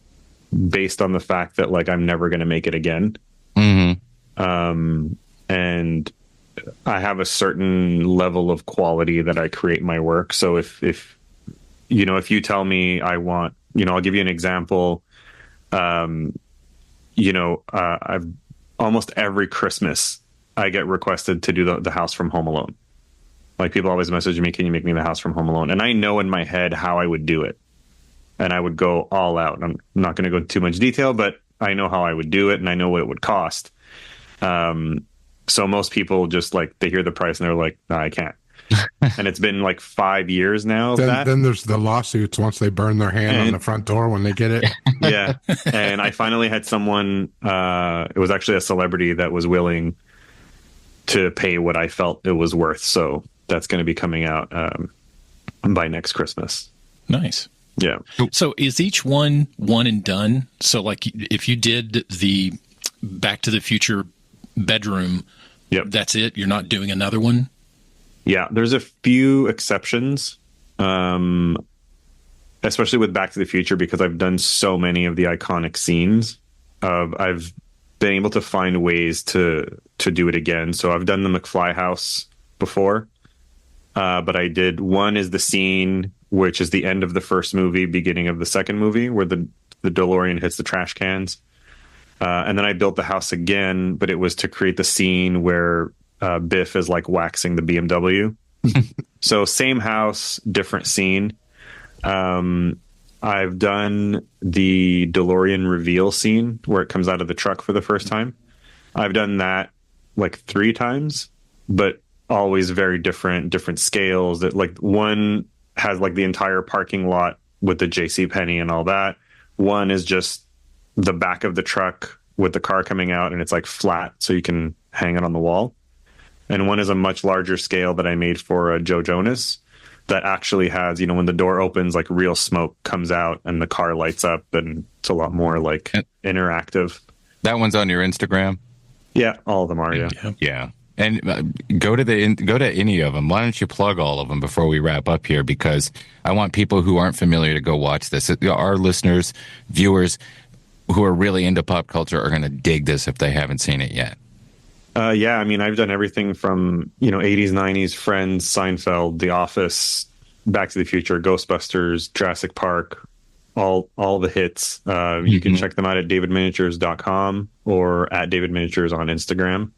based on the fact that, like, I'm never going to make it again. And I have a certain level of quality that I create my work. So if you know, if you tell me I want, you know, I'll give you an example. You know, I've almost every Christmas I get requested to do the house from Home Alone. Like people always message me, can you make me the house from Home Alone? And I know in my head how I would do it. And I would go all out. I'm not going to go into too much detail, but I know how I would do it and I know what it would cost. So most people just like, they hear the price and they're like, no, I can't. And it's been like 5 years now of that. Then there's the lawsuits once they burn their hand on the front door when they get it. Yeah. And I finally had someone, it was actually a celebrity that was willing to pay what I felt it was worth. So that's going to be coming out by next Christmas. Nice. Yeah. So is each one and done? So like if you did the Back to the Future bedroom, that's it? You're not doing another one? Yeah, there's a few exceptions, especially with Back to the Future, because I've done so many of the iconic scenes. I've been able to find ways to do it again. So I've done the McFly house before, but I did one is the scene which is the end of the first movie, beginning of the second movie, where the DeLorean hits the trash cans. And then I built the house again, but it was to create the scene where Biff is like waxing the BMW. So same house, different scene. I've done the DeLorean reveal scene where it comes out of the truck for the first time. I've done that like 3 times, but always very different scales. That like one has like the entire parking lot with the JCPenney and all that. One is just the back of the truck with the car coming out and it's like flat, so you can hanging on the wall. And one is a much larger scale that I made for Joe Jonas that actually has, you know, when the door opens, like real smoke comes out and the car lights up, and it's a lot more like interactive. That one's on your Instagram? Yeah, all of them are, yeah. Yeah. And go to any of them. Why don't you plug all of them before we wrap up here? Because I want people who aren't familiar to go watch this. Our listeners, viewers who are really into pop culture are going to dig this if they haven't seen it yet. Yeah, I mean, I've done everything from, you know, 80s, 90s, Friends, Seinfeld, The Office, Back to the Future, Ghostbusters, Jurassic Park, all the hits. You can check them out at davidminiatures.com or at davidminiatures on Instagram,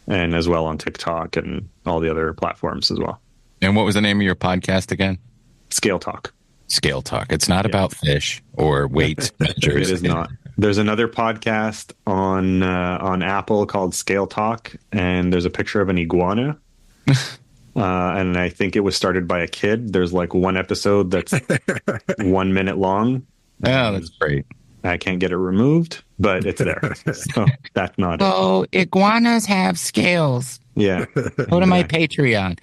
and as well on TikTok and all the other platforms as well. And what was the name of your podcast again? Scale Talk. Scale Talk. It's not about fish or weight measures. It is not. There's another podcast on Apple called Scale Talk, and there's a picture of an iguana. And I think it was started by a kid. There's like one episode that's 1 minute long. Oh, that's great. I can't get it removed, but it's there. So that's not it. Oh, iguanas have scales. Yeah. Go to my Patreon.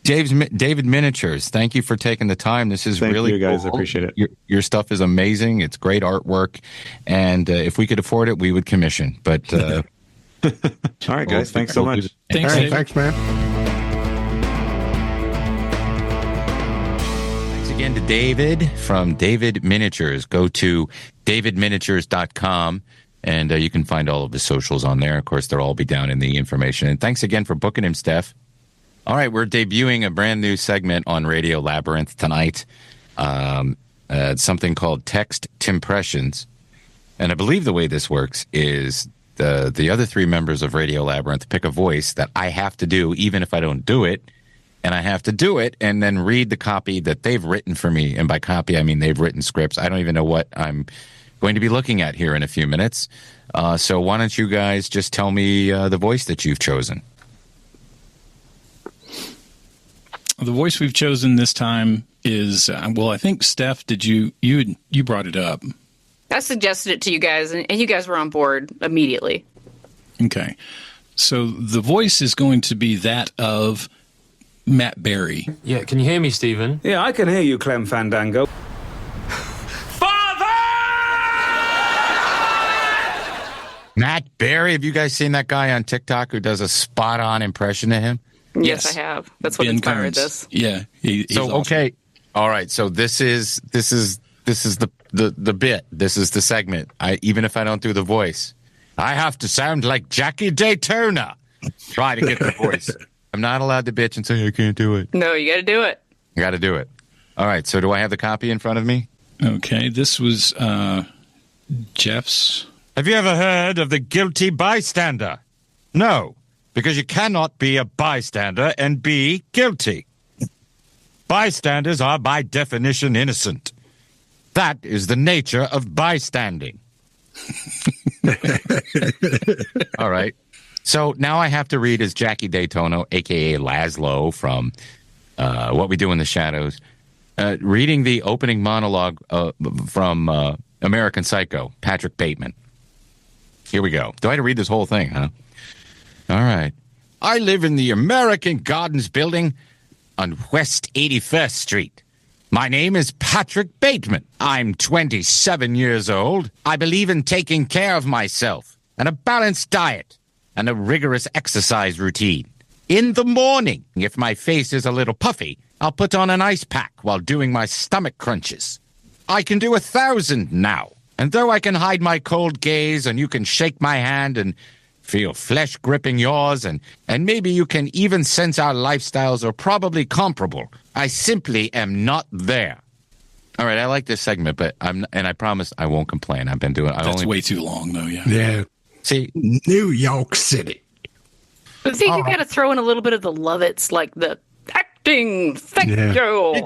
David Miniatures, thank you for taking the time. This is Thank really you guys. cool. I appreciate it. Your stuff is amazing. It's great artwork. And if we could afford it, we would commission. But all right, guys. Thanks so much. Thanks, All right, David. thanks, man. Thanks again to David from David Miniatures. Go to davidminiatures.com and you can find all of his socials on there. Of course, they'll all be down in the information. And thanks again for booking him, Steph. All right, we're debuting a brand new segment on Radio Labyrinth tonight. Something called Text Timpressions. And I believe the way this works is the other three members of Radio Labyrinth pick a voice that I have to do, even if I don't do it. And I have to do it and then read the copy that they've written for me. And by copy, I mean they've written scripts. I don't even know what I'm going to be looking at here in a few minutes. So why don't you guys just tell me the voice that you've chosen? The voice we've chosen this time is, well, I think, Steph, you brought it up. I suggested it to you guys, and you guys were on board immediately. Okay. So the voice is going to be that of Matt Berry. Yeah, can you hear me, Stephen? Yeah, I can hear you, Clem Fandango. Matt Berry, have you guys seen that guy on TikTok who does a spot-on impression of him? Yes, I have. That's what Ben inspired Kearns. this. Yeah. He's So awesome. okay, all right. So this is the bit. This is the segment. Even if I don't do the voice, I have to sound like Jackie Daytona. Try to get the voice. I'm not allowed to bitch and say I can't do it. No, you got to do it. I got to do it. All right. So do I have the copy in front of me? Okay. This was Jeff's. Have you ever heard of the guilty bystander? No, because you cannot be a bystander and be guilty. Bystanders are by definition innocent. That is the nature of bystanding. All right. So now I have to read as Jackie Daytona, a.k.a. Laszlo from What We Do in the Shadows, reading the opening monologue from American Psycho, Patrick Bateman. Here we go. Do I have to read this whole thing, huh? All right. I live in the American Gardens building on West 81st Street. My name is Patrick Bateman. I'm 27 years old. I believe in taking care of myself and a balanced diet and a rigorous exercise routine. In the morning, if my face is a little puffy, I'll put on an ice pack while doing my stomach crunches. I can do 1,000 now. And though I can hide my cold gaze and you can shake my hand and feel flesh gripping yours and maybe you can even sense our lifestyles are probably comparable, I simply am not there. All right, I like this segment, but I promise I won't complain. I've been doing That's way too long, though, yeah. Yeah. See, New York City. But see, you got to throw in a little bit of the Lovitz, like the acting. Thank you.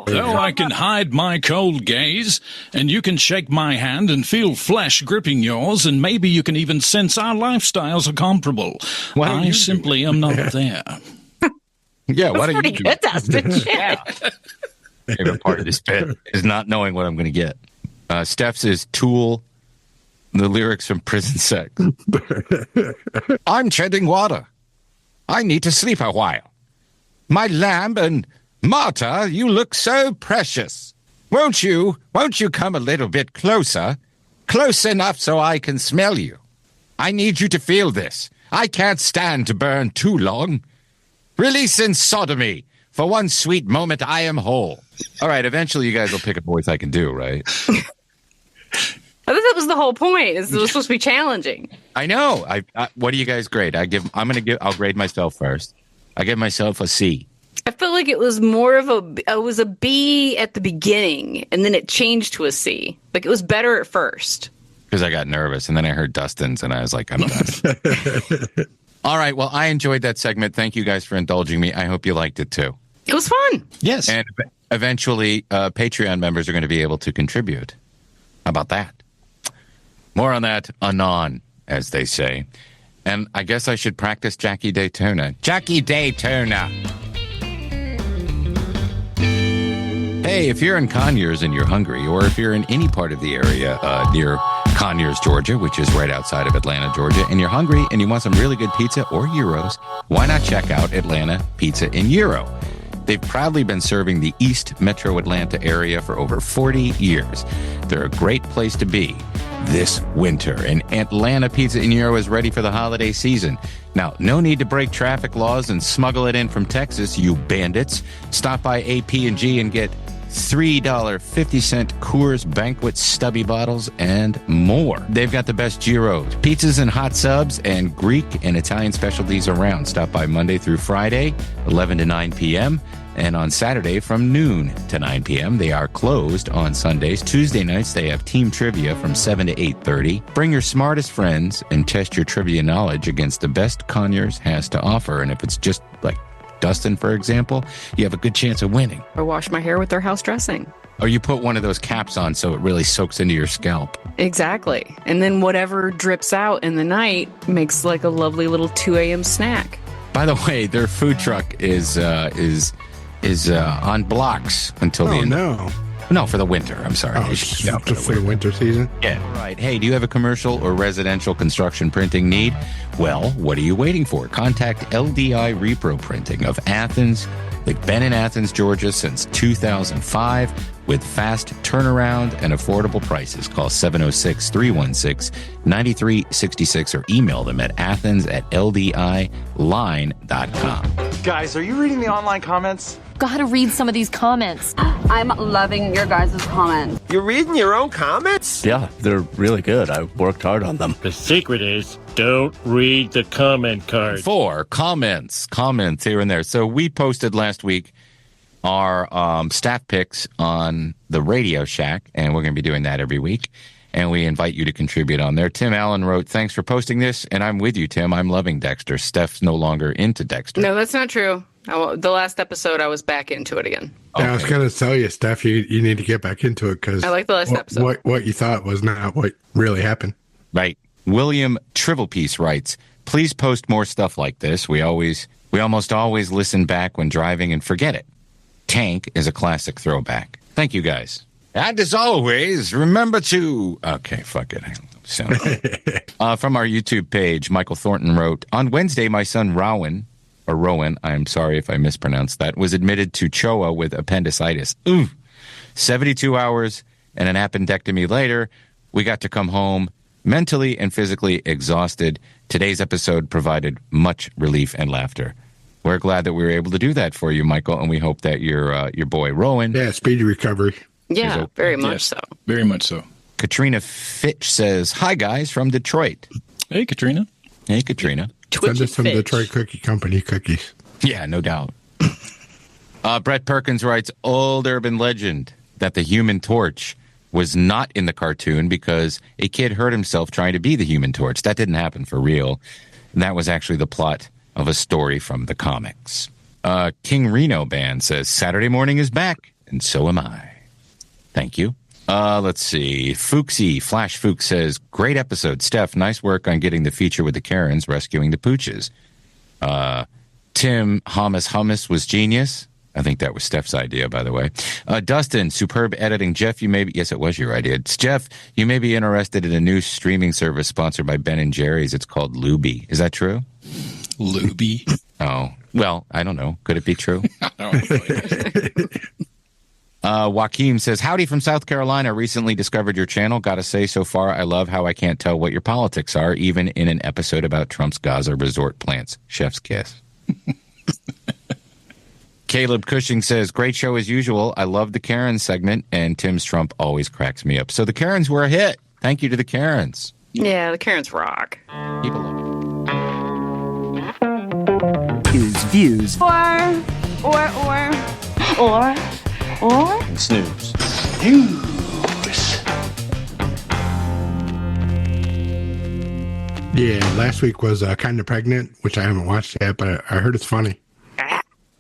Though I can hide my cold gaze, and you can shake my hand and feel flesh gripping yours, and maybe you can even sense our lifestyles are comparable. I simply am not there. Yeah, why don't you Pretty good, Dustin. Shit. favorite part of this bit is not knowing what I'm going to get. Steph's is Tool, The lyrics from Prison Sex. I'm treading water. I need to sleep a while. My lamb and Marta, you look so precious. Won't you come a little bit closer? Close enough so I can smell you. I need you to feel this. I can't stand to burn too long. Release in sodomy. For one sweet moment, I am whole. All right, eventually you guys will pick a voice I can do, right? I thought that was the whole point. It was supposed to be challenging. I know. What do you guys grade? I'll grade myself first. I give myself a C. I felt like it was more of a B at the beginning, and then it changed to a C. Like it was better at first. Because I got nervous, and then I heard Dustin's, and I was like, I'm done. All right. Well, I enjoyed that segment. Thank you guys for indulging me. I hope you liked it too. It was fun. Yes. And eventually, Patreon members are going to be able to contribute. How about that? More on that anon, as they say. And I guess I should practice Jackie Daytona. Jackie Daytona. Hey, if you're in Conyers and you're hungry, or if you're in any part of the area near Conyers, Georgia, which is right outside of Atlanta, Georgia, and you're hungry and you want some really good pizza or gyros, why not check out Atlanta Pizza and Gyro? They've proudly been serving the East Metro Atlanta area for over 40 years. They're a great place to be this winter, and Atlanta Pizza and Gyro is ready for the holiday season. Now, no need to break traffic laws and smuggle it in from Texas, you bandits. Stop by AP&G and get $3.50 Coors Banquet stubby bottles and more. They've got the best gyros, pizzas and hot subs, and Greek and Italian specialties around. Stop by Monday through Friday, 11 to 9 p.m., and on Saturday from noon to 9 p.m. They are closed on Sundays. Tuesday nights, they have team trivia from 7 to 8:30. Bring your smartest friends and test your trivia knowledge against the best Conyers has to offer. And if it's just like Dustin, for example, you have a good chance of winning. Or wash my hair with their house dressing. Or you put one of those caps on so it really soaks into your scalp. Exactly. And then whatever drips out in the night makes like a lovely little 2 a.m. snack. By the way, their food truck is on blocks until the end. No, for the winter. I'm sorry. For the winter season? Yeah. All right. Hey, do you have a commercial or residential construction printing need? Well, what are you waiting for? Contact LDI Repro Printing of Athens. They've been in Athens, Georgia since 2005 with fast turnaround and affordable prices. Call 706-316-9366 or email them at athens@ldiline.com. Guys, are you reading the online comments? Gotta read some of these comments. I'm loving your guys' comments. You're reading your own comments? Yeah, they're really good. I worked hard on them. The secret is don't read the comment card. 4 comments here and there. So we posted last week our staff picks on the Radio Shack, and we're going to be doing that every week. And we invite you to contribute on there. Tim Allen wrote, "Thanks for posting this, and I'm with you, Tim. I'm loving Dexter. Steph's no longer into Dexter." No, that's not true. The last episode, I was back into it again. Okay. Yeah, I was going to tell you, Steph, you need to get back into it because I like the last episode. What you thought was not what really happened. Right. William Trivelpiece writes, "Please post more stuff like this. We almost always listen back when driving and forget it. Tank is a classic throwback. Thank you, guys. And as always, remember to..." Okay, fuck it. From our YouTube page, Michael Thornton wrote, "On Wednesday, my son Rowan, I'm sorry if I mispronounced that, was admitted to CHOA with appendicitis. 72 hours and an appendectomy later, we got to come home mentally and physically exhausted. Today's episode provided much relief and laughter." We're glad that we were able to do that for you, Michael, and we hope that your boy Rowan... Yeah, speedy recovery. Yeah, very much so. Very much so. Katrina Fitch says, "Hi, guys, from Detroit." Hey, Katrina. Hey, Katrina. Send us some Detroit Cookie Company cookies. Yeah, no doubt. Brett Perkins writes, "Old urban legend that the Human Torch was not in the cartoon because a kid hurt himself trying to be the Human Torch. That didn't happen for real. That was actually the plot of a story from the comics." King Reno Band says, "Saturday morning is back, and so am I." Thank you. Let's see. Flash Fuchs says, "Great episode, Steph. Nice work on getting the feature with the Karens rescuing the pooches. Tim Hummus was genius. I think that was Steph's idea, by the way. Dustin, superb editing. Jeff, yes, it was your idea. It's Jeff, you may be interested in a new streaming service sponsored by Ben & Jerry's. It's called Luby. Is that true? Luby? Oh, well, I don't know. Could it be true? I don't know. Joaquin says, howdy from South Carolina. Recently discovered your channel. Gotta say, so far, I love how I can't tell what your politics are, even in an episode about Trump's Gaza resort plants. Chef's kiss. Caleb Cushing says, great show as usual. I love the Karen segment, and Tim's Trump always cracks me up. So the Karens were a hit. Thank you to the Karens. Yeah, the Karens rock. People love it. Views. Or. Snooze. Yeah, last week was Kind of Pregnant, which I haven't watched yet, but I heard it's funny.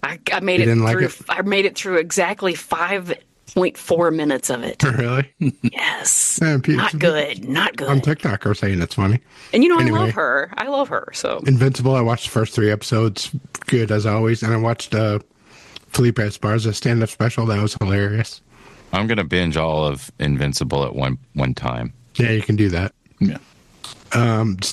I made it through. I made it through exactly 5.4 minutes of it. Really? Yes. Not good. Not good. On TikTok, are saying it's funny. And anyway, I love her. I love her. So Invincible. I watched the first 3 episodes. Good as always, and I watched Felipe Esparza stand-up special. That was hilarious. I'm gonna binge all of Invincible at one time. Yeah, you can do that. Yeah.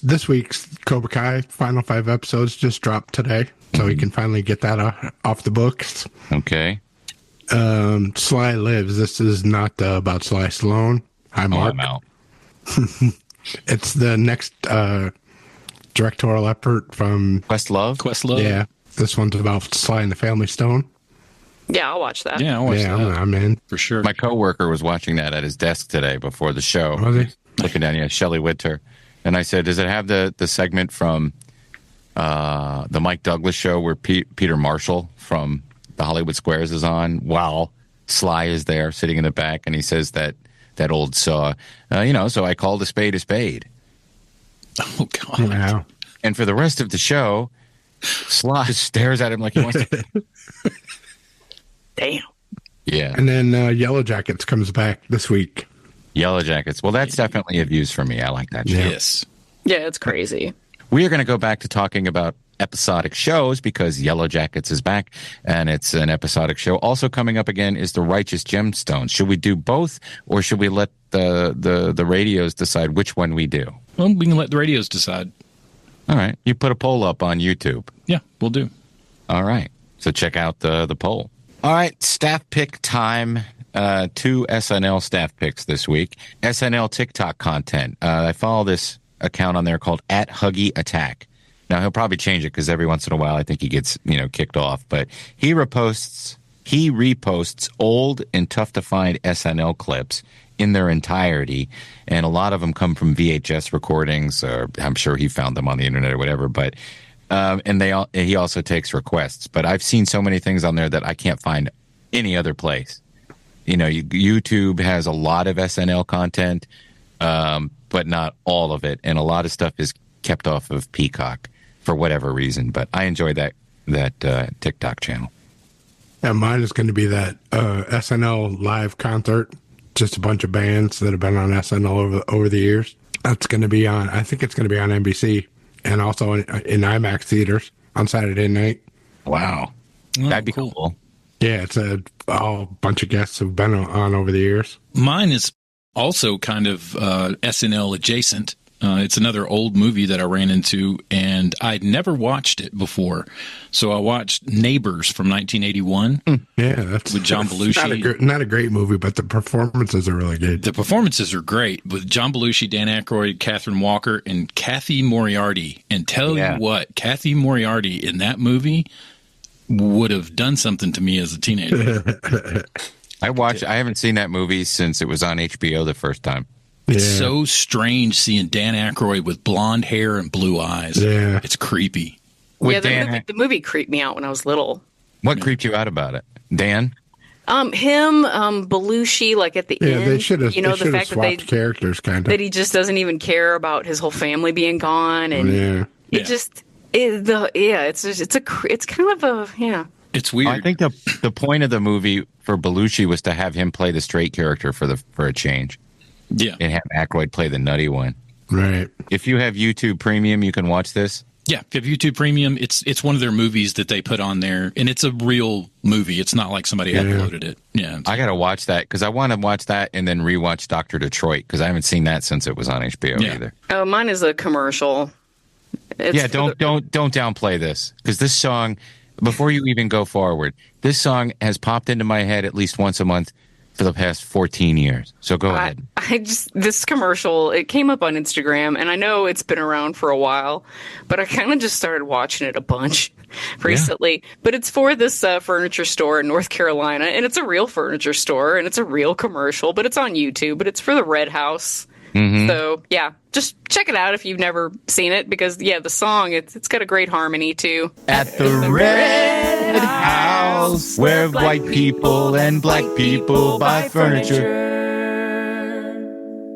This week's Cobra Kai final 5 episodes just dropped today, so we can finally get that off the books. Okay. Sly Lives. This is not about Sly Stallone. Hi, Mark. I'm out. It's the next directorial effort from Questlove. Yeah, this one's about Sly and the Family Stone. Yeah, I'll watch that. Yeah, I'll watch that. I'm in for sure. My coworker was watching that at his desk today before the show. Was he? Looking down, yeah, Shelley Winter. And I said, does it have the segment from the Mike Douglas show where Peter Marshall from the Hollywood Squares is on while Sly is there sitting in the back, and he says that old saw, so I called a spade a spade. Oh, God. Wow. And for the rest of the show, Sly stares at him like he wants to... Damn. Yeah. And then Yellow Jackets comes back this week. Yellow Jackets. Well, that's definitely a views for me. I like that show. Yes. Yeah, it's crazy. We are going to go back to talking about episodic shows because Yellow Jackets is back, and it's an episodic show. Also coming up again is The Righteous Gemstones. Should we do both, or should we let the radios decide which one we do? Well, we can let the radios decide. All right. You put a poll up on YouTube. Yeah, we'll do. All right. So check out the poll. All right. Staff pick time. 2 SNL staff picks this week. SNL TikTok content. I follow this account on there called @HuggyAttack. Now he'll probably change it because every once in a while I think he gets kicked off. But he reposts old and tough to find SNL clips in their entirety, and a lot of them come from VHS recordings, or I'm sure he found them on the internet or whatever. But and he also takes requests. But I've seen so many things on there that I can't find any other place. YouTube has a lot of SNL content, but not all of it, and a lot of stuff is kept off of Peacock for whatever reason. But I enjoy that TikTok channel. And mine is going to be that SNL live concert, just a bunch of bands that have been on SNL over the years. That's going to be on. I think it's going to be on NBC and also in IMAX theaters on Saturday night. Wow, that'd be cool. Yeah, it's a bunch of guests who've been on over the years. Mine is also kind of SNL adjacent. It's another old movie that I ran into, and I'd never watched it before. So I watched Neighbors from 1981. Yeah, that's with John Belushi. Not a great movie, but the performances are really good. The performances are great with John Belushi, Dan Aykroyd, Catherine Walker, and Kathy Moriarty. And tell you what, Kathy Moriarty in that movie would have done something to me as a teenager. I haven't seen that movie since it was on HBO the first time. It's so strange seeing Dan Aykroyd with blonde hair and blue eyes. Yeah. It's creepy. The movie creeped me out when I was little. What creeped you out about it? Dan? Him, Belushi, like at the end. Yeah, they should have the fact swapped characters, kind of. That he just doesn't even care about his whole family being gone, and it's weird. I think the point of the movie for Belushi was to have him play the straight character for a change. Yeah. And have Aykroyd play the nutty one. Right. If you have YouTube Premium, you can watch this. Yeah, if you have YouTube Premium, it's one of their movies that they put on there, and it's a real movie. It's not like somebody uploaded it. Yeah, I got to watch that because I want to watch that and then rewatch Dr. Detroit because I haven't seen that since it was on HBO either. Oh, mine is a commercial. Don't downplay this because this song, before you even go forward, this song has popped into my head at least once a month for the past 14 years. So go ahead. This commercial, it came up on Instagram, and I know it's been around for a while, but I kind of just started watching it a bunch recently. Yeah. But it's for this furniture store in North Carolina, and it's a real furniture store, and it's a real commercial, but it's on YouTube, but it's for the Red House. Mm-hmm. So, yeah, just check it out if you've never seen it, because, yeah, the song, it's got a great harmony, too. At the Red House, where white people and black people buy furniture.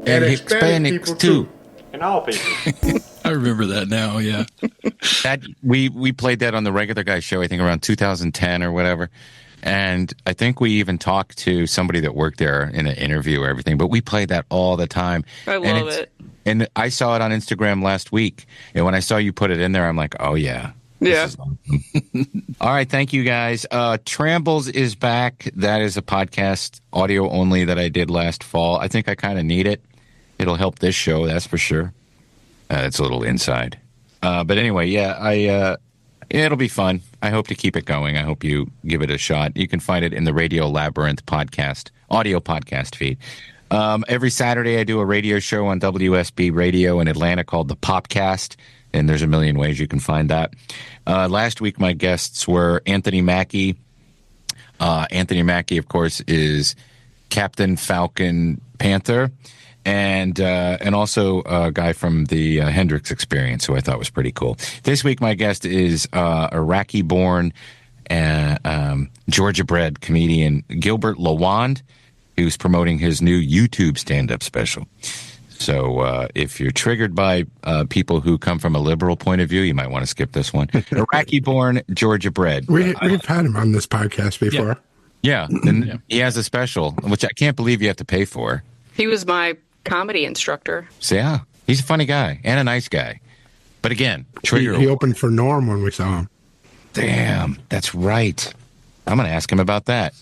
And Hispanics, too. And all people. I remember that now, yeah. That we played that on the Regular Guy show, I think, around 2010 or whatever. And I think we even talked to somebody that worked there in an interview or everything, but we played that all the time. I love it. And I saw it on Instagram last week. And when I saw you put it in there, I'm like, oh, yeah. Yeah. Awesome. All right. Thank you, guys. Trambles is back. That is a podcast audio only that I did last fall. I think I kind of need it. It'll help this show. That's for sure. It's a little inside. But anyway, yeah, it'll be fun. I hope to keep it going. I hope you give it a shot. You can find it in the Radio Labyrinth podcast, audio podcast feed. Every Saturday, I do a radio show on WSB Radio in Atlanta called The Popcast, and there's a million ways you can find that. Last week, my guests were Anthony Mackie. Anthony Mackie, of course, is Captain Falcon Panther, and also a guy from the Hendrix Experience, who I thought was pretty cool. This week, my guest is Iraqi-born, Georgia-bred comedian Gilbert Lawand, who's promoting his new YouTube stand-up special. So if you're triggered by people who come from a liberal point of view, you might want to skip this one. Iraqi-born, Georgia-bred. We've had him on this podcast before. Yeah, and he has a special, which I can't believe you have to pay for. He was my comedy instructor. So yeah, he's a funny guy and a nice guy. But again, trigger. He opened for Norm when we saw him. Damn, that's right. I'm going to ask him about that.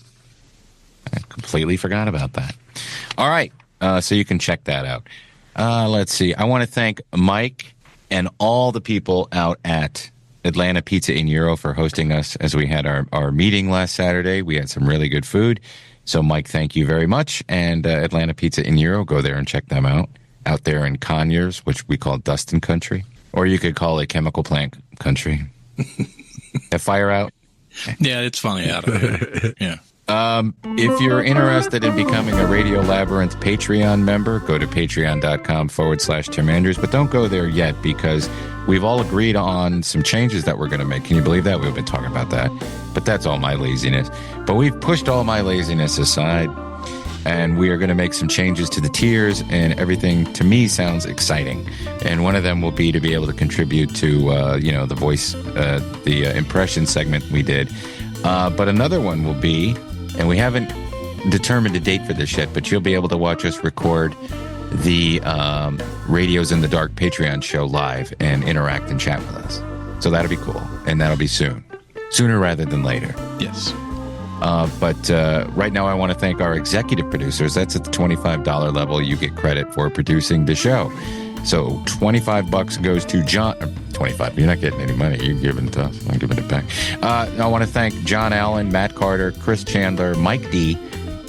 I completely forgot about that. All right, so you can check that out. Let's see. I want to thank Mike and all the people out at Atlanta Pizza in Euro for hosting us as we had our meeting last Saturday. We had some really good food. So, Mike, thank you very much. And Atlanta Pizza in Euro, go there and check them out there in Conyers, which we call Dustin Country. Or you could call it Chemical Plant Country. That fire out? Yeah, it's funny out of it. Yeah. If you're interested in becoming a Radio Labyrinth Patreon member, go to patreon.com/Tim Andrews. But don't go there yet because we've all agreed on some changes that we're going to make. Can you believe that? We've been talking about that. But that's all my laziness. But we've pushed all my laziness aside, and we are going to make some changes to the tiers, and everything to me sounds exciting. And one of them will be to be able to contribute to, the voice, the impression segment we did. But another one will be, and we haven't determined a date for this yet, but you'll be able to watch us record the Radios in the Dark Patreon show live and interact and chat with us. So that'll be cool, and that'll be soon. Sooner rather than later. Yes. But right now I want to thank our executive producers. That's at the $25 level. You get credit for producing the show. So $25 goes to John. 25. You're not getting any money. You're giving it to us. I'm giving it back. I want to thank John Allen, Matt Carter, Chris Chandler, Mike D,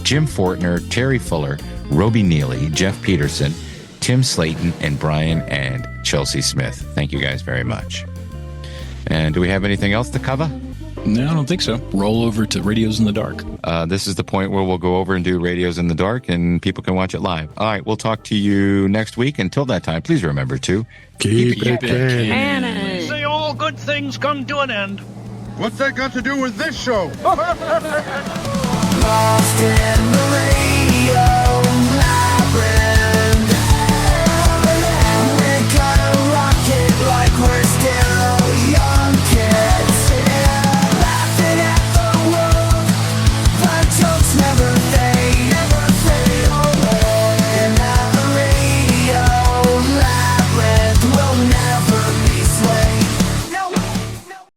Jim Fortner, Terry Fuller, Roby Neely, Jeff Peterson, Tim Slayton, and Brian and Chelsea Smith. Thank you guys very much. And do we have anything else to cover? No, I don't think so. Roll over to Radios in the Dark. This is the point where we'll go over and do Radios in the Dark, and people can watch it live. All right, we'll talk to you next week. Until that time, please remember to keep it canon. Say all good things come to an end. What's that got to do with this show? Lost in the radio.